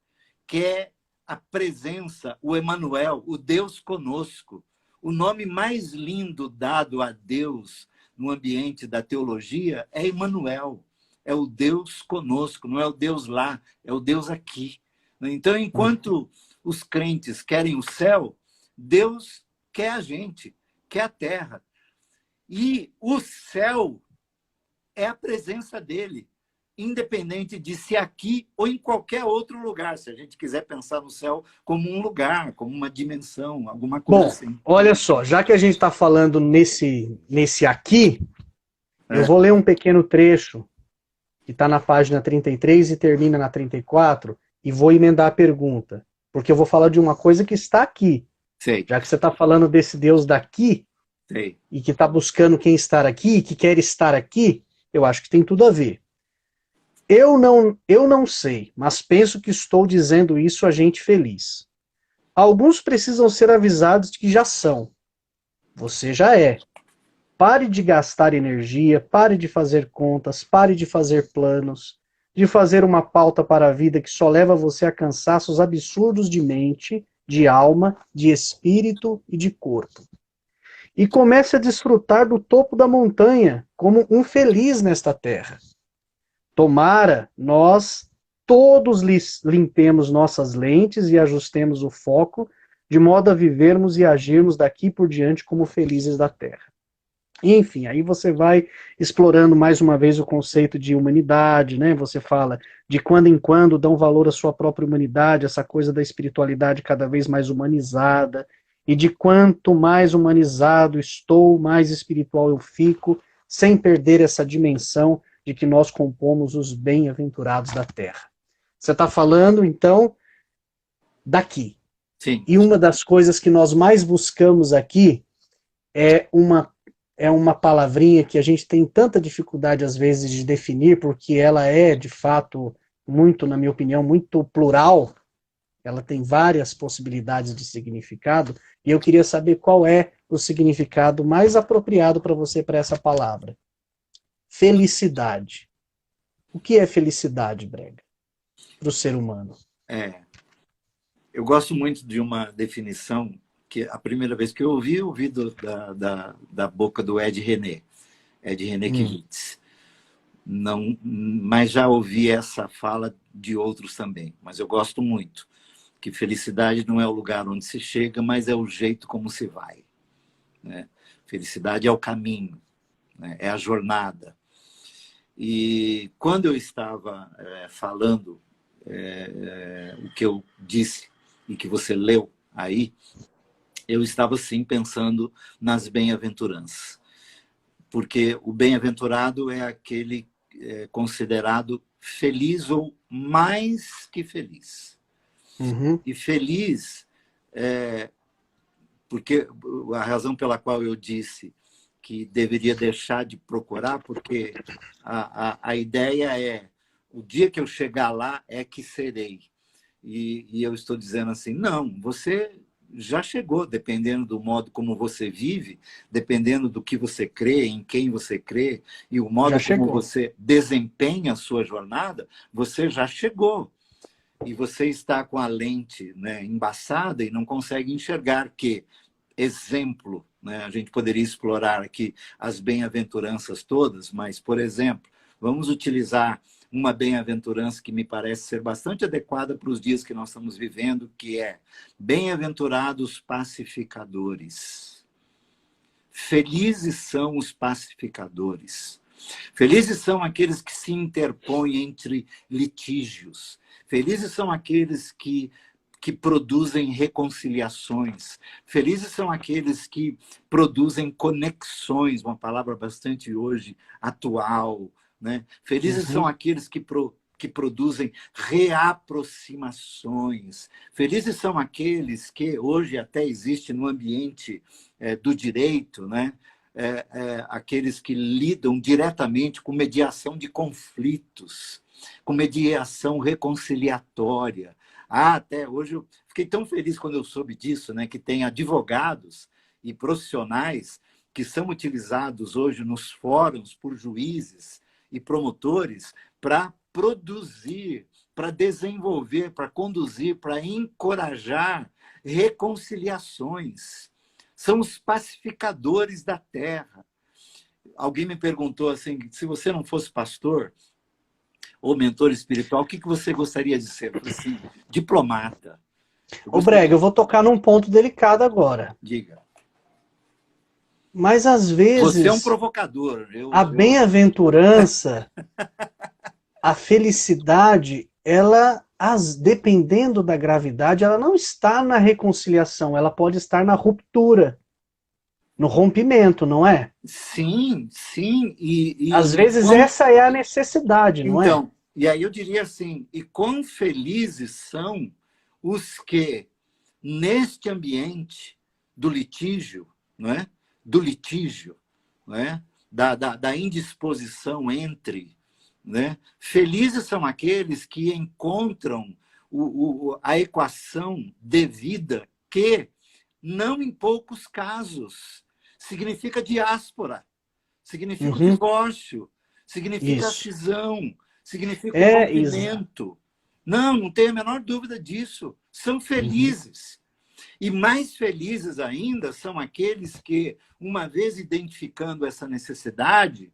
B: quer a presença, o Emanuel, o Deus conosco. O nome mais lindo dado a Deus no ambiente da teologia é Emanuel. É o Deus conosco, não é o Deus lá, é o Deus aqui. Então,
A: hum,
B: enquanto os crentes querem o céu, Deus quer a gente, quer a terra. E o céu é a presença dele, independente de se aqui ou em qualquer outro lugar, se a gente quiser pensar no céu como um lugar, como uma dimensão, alguma coisa
A: Bom,
B: assim.
A: olha só, já que a gente está falando nesse aqui, eu
B: É,
A: vou ler um pequeno trecho que está na página 33 e termina na 34, e vou emendar a pergunta, porque eu vou falar de uma coisa que está aqui.
B: sei,
A: Já que você está falando desse Deus daqui,
B: sei.
A: e que está buscando quem estar aqui, que quer estar aqui, eu acho que tem tudo a ver. Eu não sei, mas penso que estou dizendo isso a gente feliz. Alguns precisam ser avisados de que já são. Você já é. Pare de gastar energia, pare de fazer contas, pare de fazer planos, de fazer uma pauta para a vida que só leva você a cansaços absurdos de mente, de alma, de espírito e de corpo. E comece a desfrutar do topo da montanha, como um feliz nesta terra. Tomara nós todos limpemos nossas lentes e ajustemos o foco, de modo a vivermos e agirmos daqui por diante como felizes da terra. Enfim, aí você vai explorando mais uma vez o conceito de humanidade, né? Você fala de quando em quando dão valor à sua própria humanidade, essa coisa da espiritualidade cada vez mais humanizada, e de quanto mais humanizado estou, mais espiritual eu fico, sem perder essa dimensão de que nós compomos os bem-aventurados da terra. Você está falando, então, daqui.
B: Sim,
A: E uma das coisas que nós mais buscamos aqui é uma palavrinha que a gente tem tanta dificuldade às vezes de definir, porque ela é, de fato, muito, na minha opinião, muito plural. Ela tem várias possibilidades de significado, e eu queria saber qual é o significado mais apropriado para você para essa palavra. Felicidade. O que é felicidade, Brega? para o ser humano.
B: Eu gosto muito de uma definição que a primeira vez que eu ouvi da boca do Ed René Kivitz. Não, mas já ouvi essa fala de outros também. Mas eu gosto muito que felicidade não é o lugar onde se chega, mas é o jeito como se vai, né? Felicidade é o caminho, né? É a jornada. E quando eu estava falando o que eu disse e que você leu aí, eu estava sim pensando nas bem-aventuranças. Porque o bem-aventurado é aquele considerado feliz ou mais que feliz. E feliz, porque a razão pela qual eu disse que deveria deixar de procurar, porque a ideia é, o dia que eu chegar lá é que serei. E eu estou dizendo assim, não, você já chegou, dependendo do modo como você vive, dependendo do que você crê, em quem você crê, e o modo como você desempenha a sua jornada, você já chegou. E você está com a lente, né, embaçada e não consegue enxergar que, exemplo, né, a gente poderia explorar aqui as bem-aventuranças todas, mas, por exemplo, vamos utilizar uma bem-aventurança que me parece ser bastante adequada para os dias que nós estamos vivendo, que é: bem-aventurados pacificadores. Felizes são os pacificadores. Felizes são aqueles que se interpõem entre litígios. Felizes são aqueles que produzem reconciliações. Felizes são aqueles que produzem conexões, uma palavra bastante hoje atual, né? Felizes são aqueles que produzem reaproximações. Felizes são aqueles que hoje até existe no ambiente do direito, né? Aqueles que lidam diretamente com mediação de conflitos, com mediação reconciliatória. Até hoje eu fiquei tão feliz quando eu soube disso, né? Que tem advogados e profissionais que são utilizados hoje nos fóruns por juízes e promotores para produzir, para desenvolver, para conduzir, para encorajar reconciliações. São os pacificadores da terra. Alguém me perguntou assim, se você não fosse pastor ou mentor espiritual, o que você gostaria de ser? Eu falei assim, diplomata.
A: Ô Brega, eu vou tocar num ponto delicado agora.
B: Diga.
A: Mas às vezes...
B: Você é um provocador.
A: A bem-aventurança, a felicidade, ela, dependendo da gravidade, ela não está na reconciliação, ela pode estar na ruptura, no rompimento, não é?
B: Sim, sim.
A: Às vezes essa é a necessidade, não é?
B: Então, e aí eu diria assim, e quão felizes são os que, neste ambiente do litígio, não é? Do litígio, não é? Da indisposição entre, né? Felizes são aqueles que encontram a equação devida que, não em poucos casos, significa diáspora, significa divórcio, significa cisão, significa rompimento. Não tem a menor dúvida disso. São felizes. E mais felizes ainda são aqueles que, uma vez identificando essa necessidade,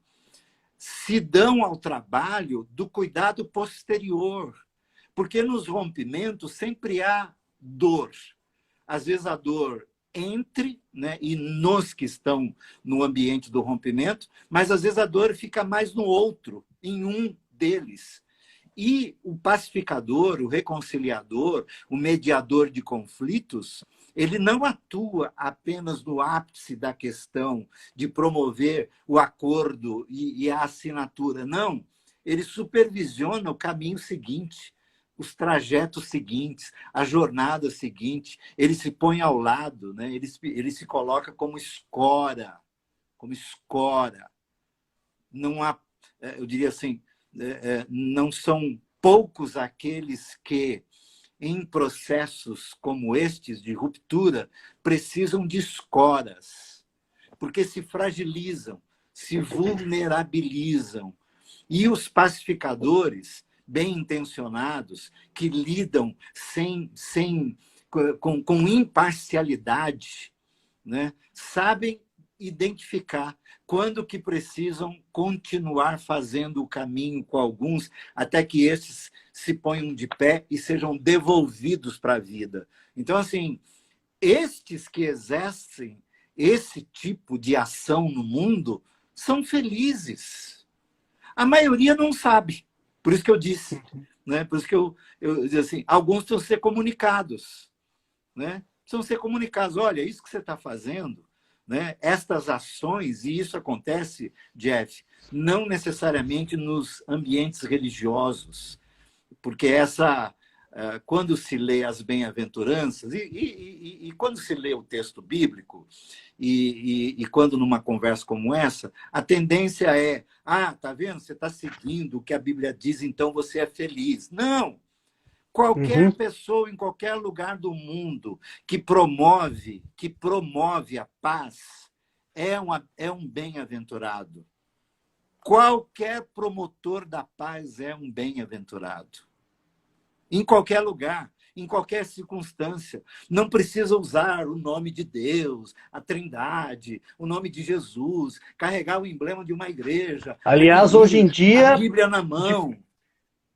B: se dão ao trabalho do cuidado posterior. Porque nos rompimentos sempre há dor. Às vezes a dor entre, né, e nos que estão no ambiente do rompimento, mas às vezes a dor fica mais no outro, em um deles. E o pacificador, o reconciliador, o mediador de conflitos, ele não atua apenas no ápice da questão de promover o acordo e a assinatura, não. Ele supervisiona o caminho seguinte, os trajetos seguintes, a jornada seguinte, ele se põe ao lado, né? Ele se coloca como escora, como escora. Não há, eu diria assim, não são poucos aqueles que, em processos como estes de ruptura, precisam de escoras, porque se fragilizam, se vulnerabilizam. E os pacificadores bem intencionados, que lidam com imparcialidade, né? Sabem identificar quando que precisam continuar fazendo o caminho com alguns, até que esses se ponham de pé e sejam devolvidos para a vida. Então, assim, estes que exercem esse tipo de ação no mundo são felizes. A maioria não sabe. Por isso que eu disse, né? Por isso que eu disse assim, alguns precisam ser comunicados, né? Precisam ser comunicados. Olha, isso que você está fazendo, né? Estas ações, e isso acontece, Jeff, não necessariamente nos ambientes religiosos, porque quando se lê as bem-aventuranças, e quando se lê o texto bíblico, e quando numa conversa como essa, a tendência é, tá vendo? Você está seguindo o que a Bíblia diz, então você é feliz. Não! Qualquer pessoa em qualquer lugar do mundo que promove a paz é um bem-aventurado. Qualquer promotor da paz é um bem-aventurado. Em qualquer lugar, em qualquer circunstância. Não precisa usar o nome de Deus, a Trindade, o nome de Jesus, carregar o emblema de uma igreja.
A: Aliás, hoje em dia,
B: a Bíblia na mão.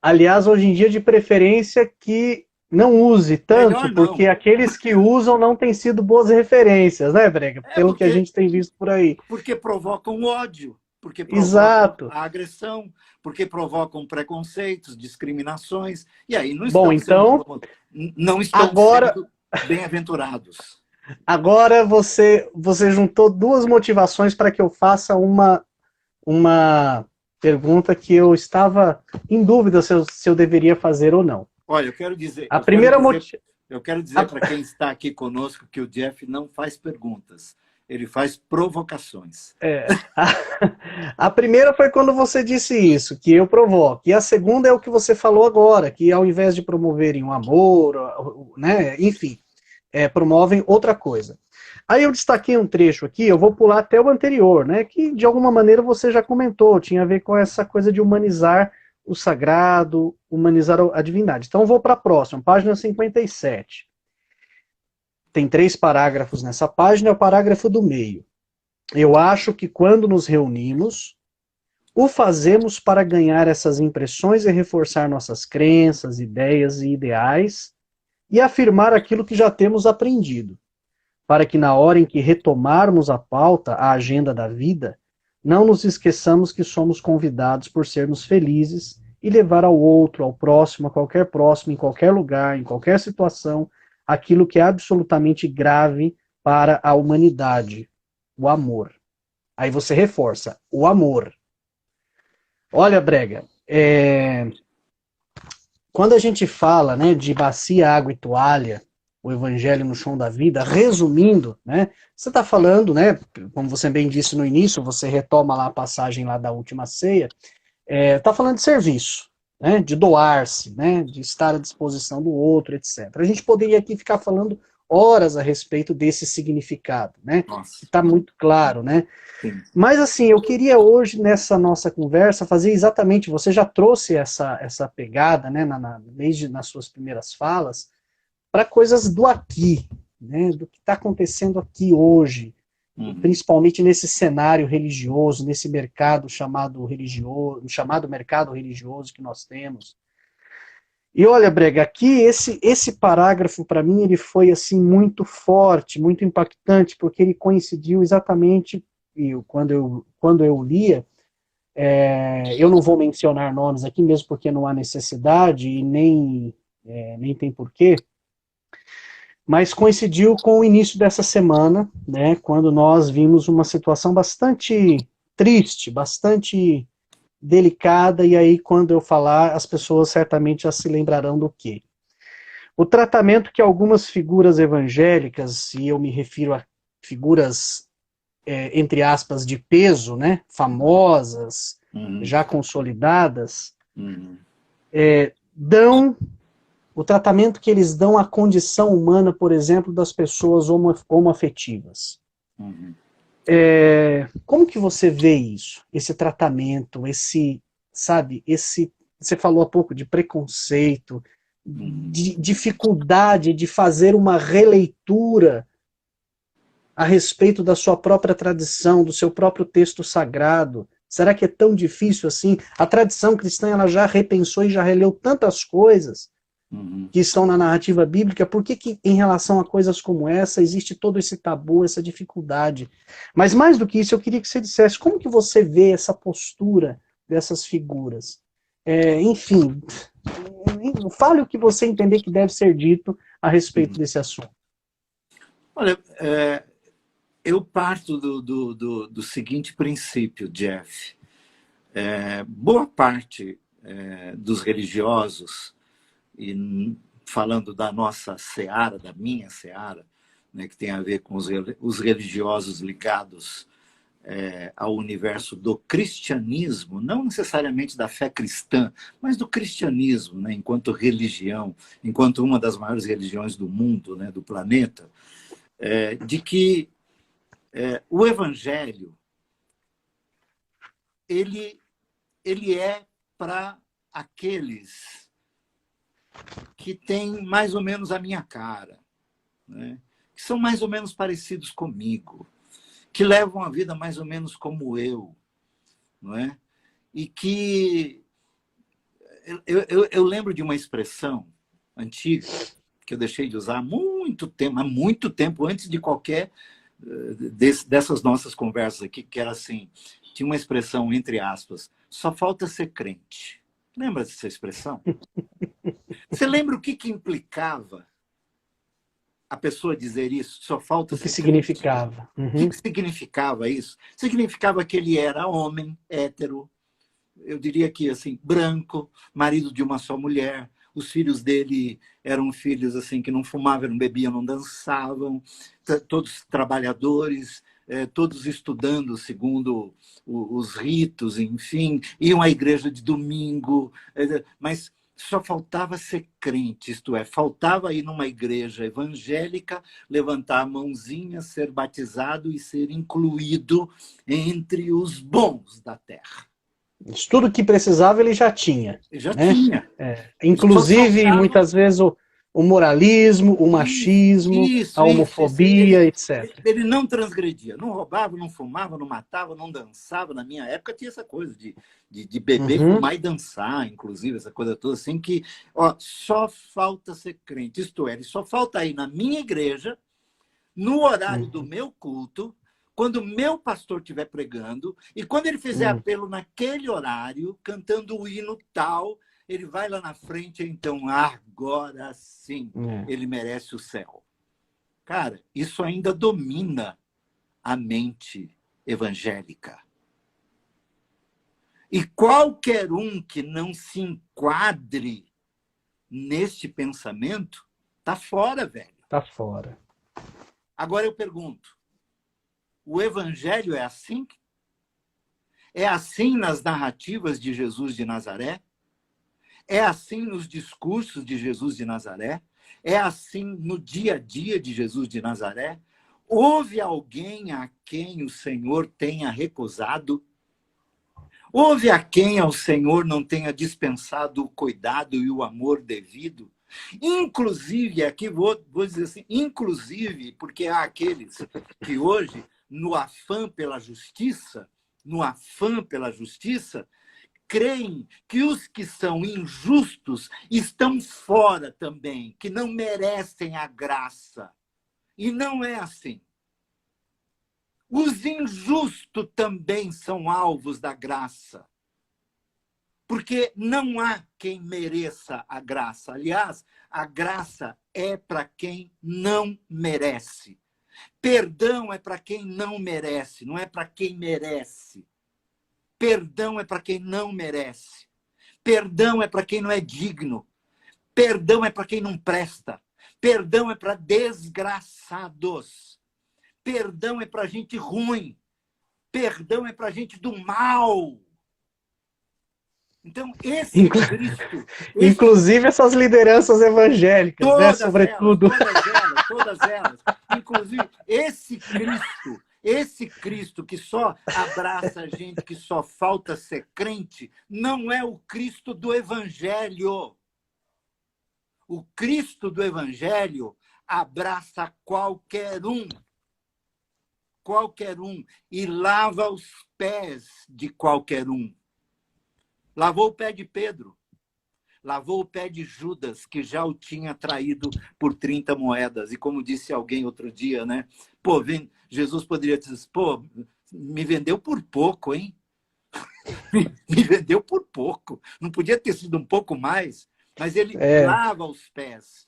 A: Aliás, hoje em dia, de preferência que não use tanto, porque aqueles que usam não têm sido boas referências, né, Brega? Pelo que a gente tem visto por aí.
B: Porque provocam ódio, porque provocam a agressão, porque provocam preconceitos, discriminações, e aí não estão sendo bem-aventurados.
A: Agora você juntou duas motivações para que eu faça uma pergunta que eu estava em dúvida se eu deveria fazer ou não.
B: Olha, eu quero dizer para quem está aqui conosco que o Jeff não faz perguntas, ele faz provocações.
A: A primeira foi quando você disse isso, que eu provoco. E a segunda é o que você falou agora, que ao invés de promoverem um amor, né, enfim, promovem outra coisa. Aí eu destaquei um trecho aqui, eu vou pular até o anterior, né, que de alguma maneira você já comentou, tinha a ver com essa coisa de humanizar o sagrado, humanizar a divindade. Então eu vou para a próxima, página 57. Tem 3 parágrafos nessa página, é o parágrafo do meio. Eu acho que quando nos reunimos, o fazemos para ganhar essas impressões e reforçar nossas crenças, ideias e ideais, e afirmar aquilo que já temos aprendido, para que na hora em que retomarmos a pauta, a agenda da vida, não nos esqueçamos que somos convidados por sermos felizes e levar ao outro, ao próximo, a qualquer próximo, em qualquer lugar, em qualquer situação, aquilo que é absolutamente grave para a humanidade, o amor. Aí você reforça, o amor. Olha, Brega, quando a gente fala, né, de bacia, água e toalha, o evangelho no chão da vida, resumindo, né, você está falando, né, como você bem disse no início, você retoma lá a passagem lá da última ceia, está falando de serviço, né, de doar-se, né, de estar à disposição do outro, etc. A gente poderia aqui ficar falando horas a respeito desse significado, né, que está muito claro, né.
B: Sim.
A: Mas assim, eu queria hoje, nessa nossa conversa, fazer exatamente, você já trouxe essa pegada, né, desde nas suas primeiras falas, para coisas do aqui, né, do que está acontecendo aqui hoje, principalmente nesse cenário religioso, nesse mercado chamado mercado religioso que nós temos. E olha, Brega, aqui esse parágrafo para mim ele foi assim muito forte, muito impactante, porque ele coincidiu exatamente quando eu lia. Eu não vou mencionar nomes aqui mesmo porque não há necessidade e nem tem porquê. Mas coincidiu com o início dessa semana, né, quando nós vimos uma situação bastante triste, bastante delicada, e aí quando eu falar, as pessoas certamente já se lembrarão do quê. O tratamento que algumas figuras evangélicas, e eu me refiro a figuras, entre aspas, de peso, né, famosas, já consolidadas, dão o tratamento que eles dão à condição humana, por exemplo, das pessoas homoafetivas. Como que você vê isso? Esse tratamento, esse você falou há pouco de preconceito, de dificuldade de fazer uma releitura a respeito da sua própria tradição, do seu próprio texto sagrado. Será que é tão difícil assim? A tradição cristã ela já repensou e já releu tantas coisas que estão na narrativa bíblica. Por que que em relação a coisas como essa existe todo esse tabu, essa dificuldade? Mas mais do que isso, eu queria que você dissesse como que você vê essa postura dessas figuras. Enfim, fale o que você entender que deve ser dito a respeito desse assunto.
B: Olha, eu parto do seguinte princípio, Jeff. Boa parte dos religiosos, e falando da nossa seara, da minha seara, né, que tem a ver com os religiosos ligados ao universo do cristianismo, não necessariamente da fé cristã, mas do cristianismo, né, enquanto religião, enquanto uma das maiores religiões do mundo, né, do planeta, de que o evangelho ele é para aqueles que têm mais ou menos a minha cara, né? Que são mais ou menos parecidos comigo, que levam a vida mais ou menos como eu, não é? E que eu lembro de uma expressão antiga que eu deixei de usar há muito tempo antes de qualquer dessas nossas conversas aqui, que era assim, tinha uma expressão entre aspas, só falta ser crente. Lembra dessa expressão? Você lembra o que implicava a pessoa dizer isso? Só falta ser crente?
A: O que significava?
B: O que significava isso? Significava que ele era homem, hétero, eu diria que assim, branco, marido de uma só mulher. Os filhos dele eram filhos assim que não fumavam, não bebiam, não dançavam, todos trabalhadores, todos estudando segundo os ritos, enfim, iam à igreja de domingo, mas só faltava ser crente, isto é, faltava ir numa igreja evangélica, levantar a mãozinha, ser batizado e ser incluído entre os bons da terra.
A: Tudo que precisava ele já tinha.
B: Já tinha.
A: Inclusive, muitas vezes, o moralismo, o machismo, a homofobia, etc.
B: Ele não transgredia, não roubava, não fumava, não matava, não dançava. Na minha época tinha essa coisa de beber, fumar e dançar, inclusive, essa coisa toda assim, que só falta ser crente. Isto é, só falta ir na minha igreja, no horário do meu culto, quando o meu pastor estiver pregando, e quando ele fizer apelo naquele horário, cantando o hino tal, ele vai lá na frente, então agora sim, ele merece o céu. Cara, isso ainda domina a mente evangélica. E qualquer um que não se enquadre neste pensamento, tá fora, velho.
A: Tá fora.
B: Agora eu pergunto, o evangelho é assim? É assim nas narrativas de Jesus de Nazaré? É assim nos discursos de Jesus de Nazaré? É assim no dia a dia de Jesus de Nazaré? Houve alguém a quem o Senhor tenha recusado? Houve a quem ao Senhor não tenha dispensado o cuidado e o amor devido? Inclusive, aqui vou dizer assim, inclusive, porque há aqueles que hoje, no afã pela justiça, creem que os que são injustos estão fora também, que não merecem a graça. E não é assim. Os injustos também são alvos da graça. Porque não há quem mereça a graça. Aliás, a graça é para quem não merece. Perdão é para quem não merece, não é para quem merece. Perdão é para quem não merece. Perdão é para quem não é digno. Perdão é para quem não presta. Perdão é para desgraçados. Perdão é para gente ruim. Perdão é para gente do mal. Então, esse Cristo...
A: Inclusive essas lideranças evangélicas, né? Sobretudo.
B: Todas elas. Inclusive, esse Cristo, Esse Cristo que só abraça a gente, que só falta ser crente, não é o Cristo do Evangelho. O Cristo do Evangelho abraça qualquer um, e lava os pés de qualquer um. Lavou o pé de Pedro, lavou o pé de Judas, que já o tinha traído por 30 moedas. E como disse alguém outro dia, né? Pô, Jesus poderia dizer, pô, me vendeu por pouco, hein? Me vendeu por pouco. Não podia ter sido um pouco mais, mas ele lava os pés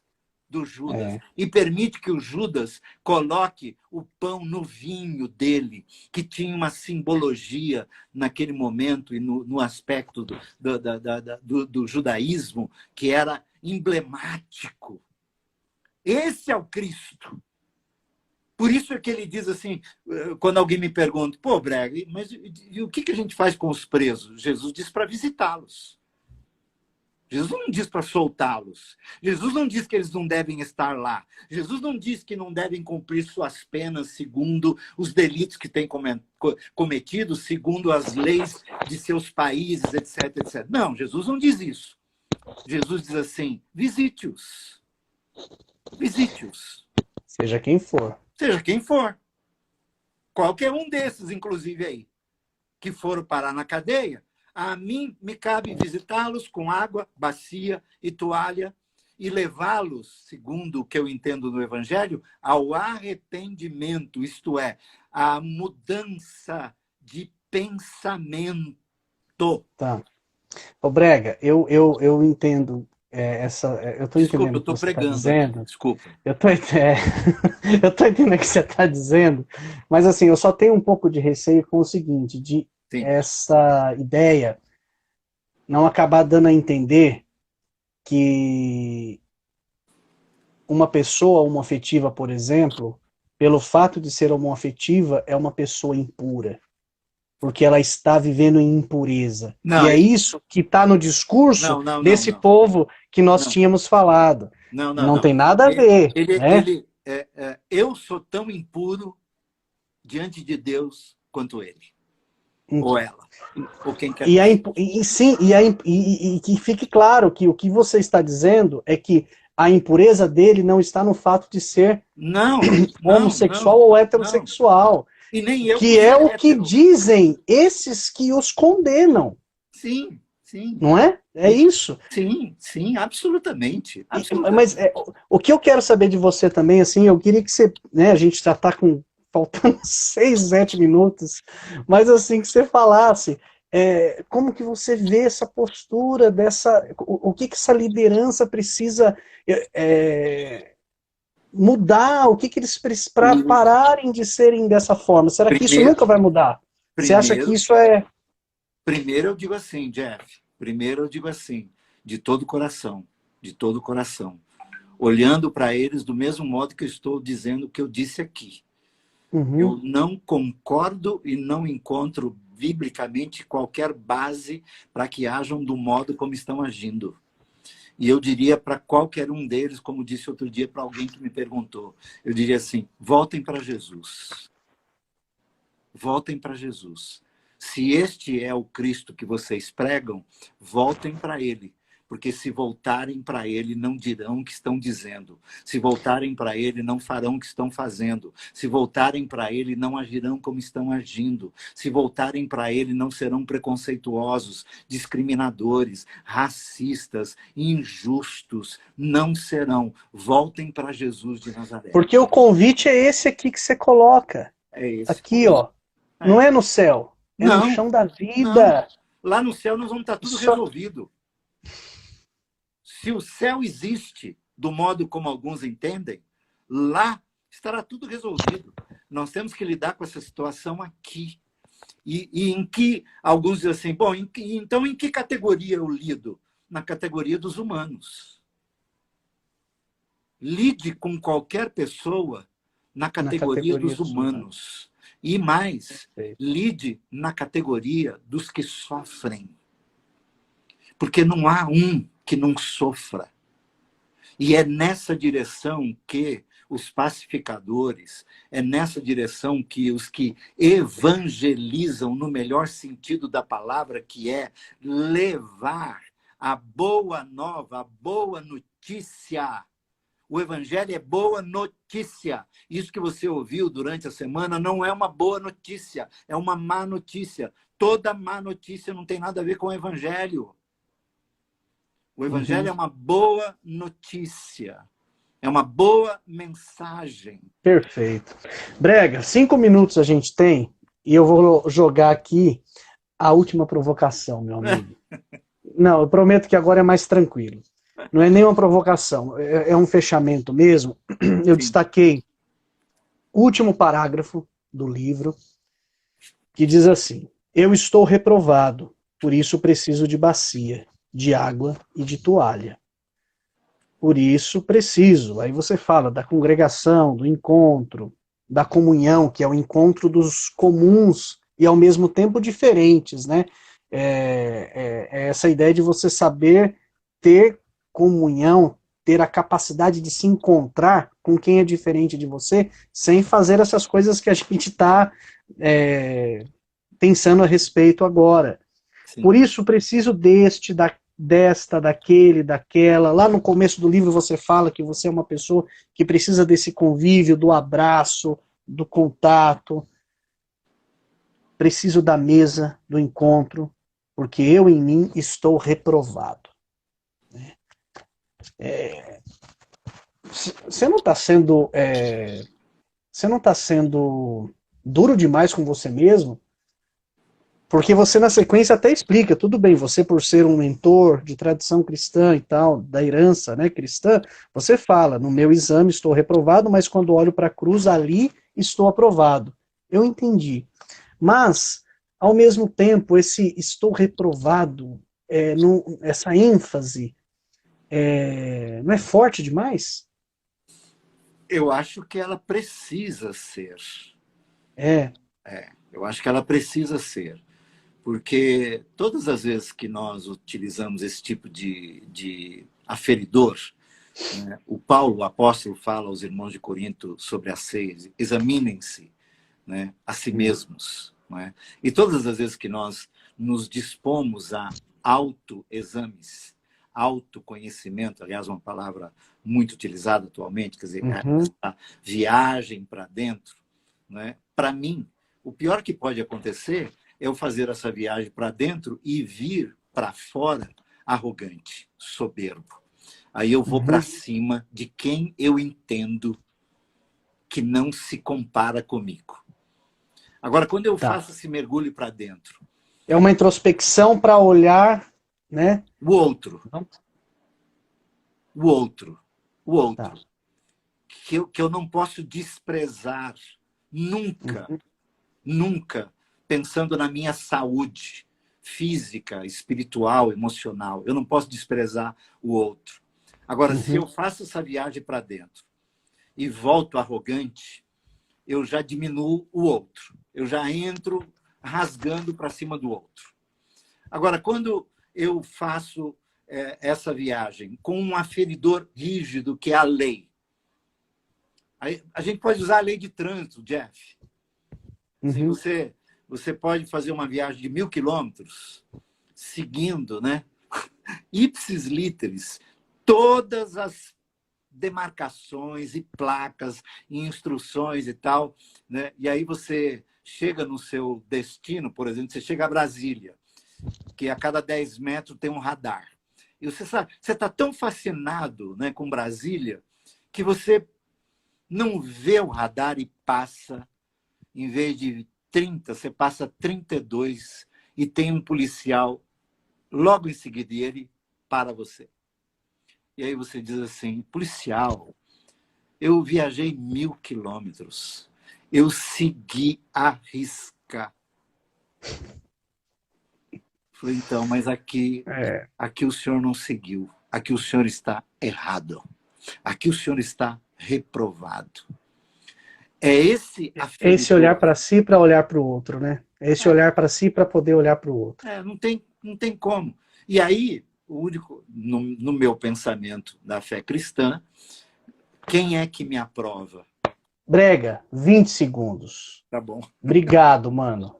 B: do Judas e permite que o Judas coloque o pão no vinho dele, que tinha uma simbologia naquele momento e no aspecto do judaísmo, que era emblemático. Esse é o Cristo. Por isso é que ele diz assim, quando alguém me pergunta, pô, Brega, mas e o que a gente faz com os presos? Jesus diz para visitá-los. Jesus não diz para soltá-los. Jesus não diz que eles não devem estar lá. Jesus não diz que não devem cumprir suas penas segundo os delitos que têm cometido, segundo as leis de seus países, etc, etc. Não, Jesus não diz isso. Jesus diz assim, visite-os. Visite-os.
A: Seja quem for.
B: Seja quem for. Qualquer um desses, inclusive aí, que foram parar na cadeia, a mim me cabe visitá-los com água, bacia e toalha e levá-los, segundo o que eu entendo no Evangelho, ao arrependimento, isto é, a mudança de pensamento.
A: Tá. Ô Brega, eu entendo eu tô
B: Desculpa,
A: entendendo
B: eu
A: o que
B: estou
A: você está
B: pregando aqui.
A: dizendo.
B: Desculpa.
A: Eu tô entendendo o que você está dizendo, mas assim, eu só tenho um pouco de receio com o seguinte, de
B: Sim.
A: essa ideia não acabar dando a entender que uma pessoa homoafetiva, por exemplo, pelo fato de ser homoafetiva, é uma pessoa impura. Porque ela está vivendo em impureza.
B: Não,
A: e é isso que está no discurso desse povo que nós tínhamos falado. Não tem nada a ver.
B: Eu sou tão impuro diante de Deus quanto ele. Ou ela. Ou quem quer
A: e que fique claro que o que você está dizendo é que a impureza dele não está no fato de ser homossexual ou heterossexual.
B: E nem eu
A: que é o que dizem esses que os condenam.
B: Sim, sim.
A: Não é? É isso?
B: Sim, absolutamente.
A: Mas o que eu quero saber de você também, assim, eu queria que você, né, a gente já está faltando 6, 7 minutos, mas assim, que você falasse como que você vê essa postura o que essa liderança precisa mudar, o que eles precisam para pararem de serem dessa forma? Será que isso nunca vai mudar? Você acha que isso é...
B: Primeiro eu digo assim, Jeff, de todo coração, olhando para eles do mesmo modo que eu estou dizendo o que eu disse aqui. Eu não concordo e não encontro biblicamente qualquer base para que ajam do modo como estão agindo. E eu diria para qualquer um deles, como disse outro dia para alguém que me perguntou, eu diria assim, voltem para Jesus. Voltem para Jesus. Se este é o Cristo que vocês pregam, voltem para ele. Porque se voltarem para ele, não dirão o que estão dizendo. Se voltarem para ele, não farão o que estão fazendo. Se voltarem para ele, não agirão como estão agindo. Se voltarem para ele, não serão preconceituosos, discriminadores, racistas, injustos. Não serão. Voltem para Jesus de Nazaré.
A: Porque o convite é esse aqui que você coloca.
B: É esse.
A: Aqui, ó. Não é no céu. É no chão da vida.
B: Não. Lá no céu nós vamos estar tudo resolvido. Se o céu existe do modo como alguns entendem, lá estará tudo resolvido. Nós temos que lidar com essa situação aqui. E em que alguns dizem assim, bom, então em que categoria eu lido? Na categoria dos humanos. Lide com qualquer pessoa na categoria dos humanos. E mais, lide na categoria dos que sofrem. Porque não há um que não sofra. E é nessa direção que os pacificadores, é nessa direção que os que evangelizam no melhor sentido da palavra, que é levar a boa nova, a boa notícia. O evangelho é boa notícia. Isso que você ouviu durante a semana não é uma boa notícia, é uma má notícia. Toda má notícia não tem nada a ver com o evangelho. O evangelho é uma boa notícia. É uma boa mensagem.
A: Perfeito. Brega, 5 minutos a gente tem e eu vou jogar aqui a última provocação, meu amigo. Não, eu prometo que agora é mais tranquilo. Não é nenhuma provocação, é um fechamento mesmo. Eu
B: Sim.
A: destaquei o último parágrafo do livro, que diz assim: eu estou reprovado, por isso preciso de bacia, de água e de toalha. Por isso preciso. Aí você fala da congregação, do encontro, da comunhão, que é o encontro dos comuns e ao mesmo tempo diferentes, né? É essa ideia de você saber ter comunhão, ter a capacidade de se encontrar com quem é diferente de você, sem fazer essas coisas que a gente está pensando a respeito agora.
B: Sim.
A: Por isso preciso desta, daquele, daquela. Lá no começo do livro você fala que você é uma pessoa que precisa desse convívio, do abraço, do contato. Preciso da mesa, do encontro, porque eu em mim estou reprovado. Você não está sendo, você não está sendo duro demais com você mesmo? Porque você na sequência até explica, tudo bem, você por ser um mentor de tradição cristã e tal, da herança, né, cristã, você fala, no meu exame estou reprovado, mas quando olho para a cruz, ali estou aprovado. Eu entendi. Mas, ao mesmo tempo, esse estou reprovado, essa ênfase, não é forte demais?
B: Eu acho que ela precisa ser. Eu acho que ela precisa ser. Porque todas as vezes que nós utilizamos esse tipo de aferidor, né, o Paulo, o apóstolo, fala aos irmãos de Corinto sobre a ceia: examinem-se, né, a si mesmos. Né? E todas as vezes que nós nos dispomos a autoexames, autoconhecimento, aliás, uma palavra muito utilizada atualmente, quer dizer, a viagem para dentro, né? Para mim, o pior que pode acontecer é eu fazer essa viagem para dentro e vir para fora arrogante, soberbo. Aí eu vou para cima de quem eu entendo que não se compara comigo. Agora, quando eu faço esse mergulho para dentro...
A: É uma introspecção para olhar, né?
B: O outro. O outro. O outro.
A: Tá.
B: Que eu não posso desprezar nunca, nunca, pensando na minha saúde física, espiritual, emocional. Eu não posso desprezar o outro. Agora, se eu faço essa viagem para dentro e volto arrogante, eu já diminuo o outro. Eu já entro rasgando para cima do outro. Agora, quando eu faço essa viagem com um aferidor rígido, que é a lei, a gente pode usar a lei de trânsito, Jeff. Se você pode fazer uma viagem de 1.000 quilômetros seguindo, né, ipsis literis, todas as demarcações e placas e instruções e tal, né? E aí você chega no seu destino, por exemplo, você chega a Brasília, que a cada 10 metros tem um radar. E você está tão fascinado, né, com Brasília que você não vê o radar e passa, em vez de 30, você passa 32 e tem um policial logo em seguida e ele para você. E aí você diz assim: policial, eu viajei 1.000 quilômetros, eu segui a risca. Falei, então, mas aqui o senhor não seguiu, aqui o senhor está errado, aqui o senhor está reprovado. É esse aferidor.
A: Esse olhar para si para olhar para o outro, né? Esse olhar para si para poder olhar para o outro.
B: Não tem como. E aí, no meu pensamento da fé cristã, quem é que me aprova?
A: Brega, 20 segundos.
B: Tá bom.
A: Obrigado, mano.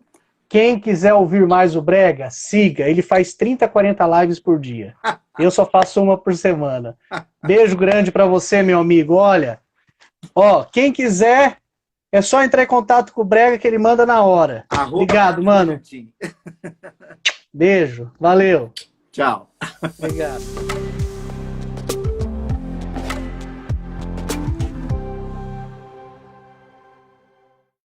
A: Quem quiser ouvir mais o Brega, siga. Ele faz 30, 40 lives por dia. Eu só faço uma por semana. Beijo grande pra você, meu amigo. Olha, quem quiser, é só entrar em contato com o Brega que ele manda na hora. Obrigado, mano. Beijo. Valeu.
B: Tchau.
A: Obrigado.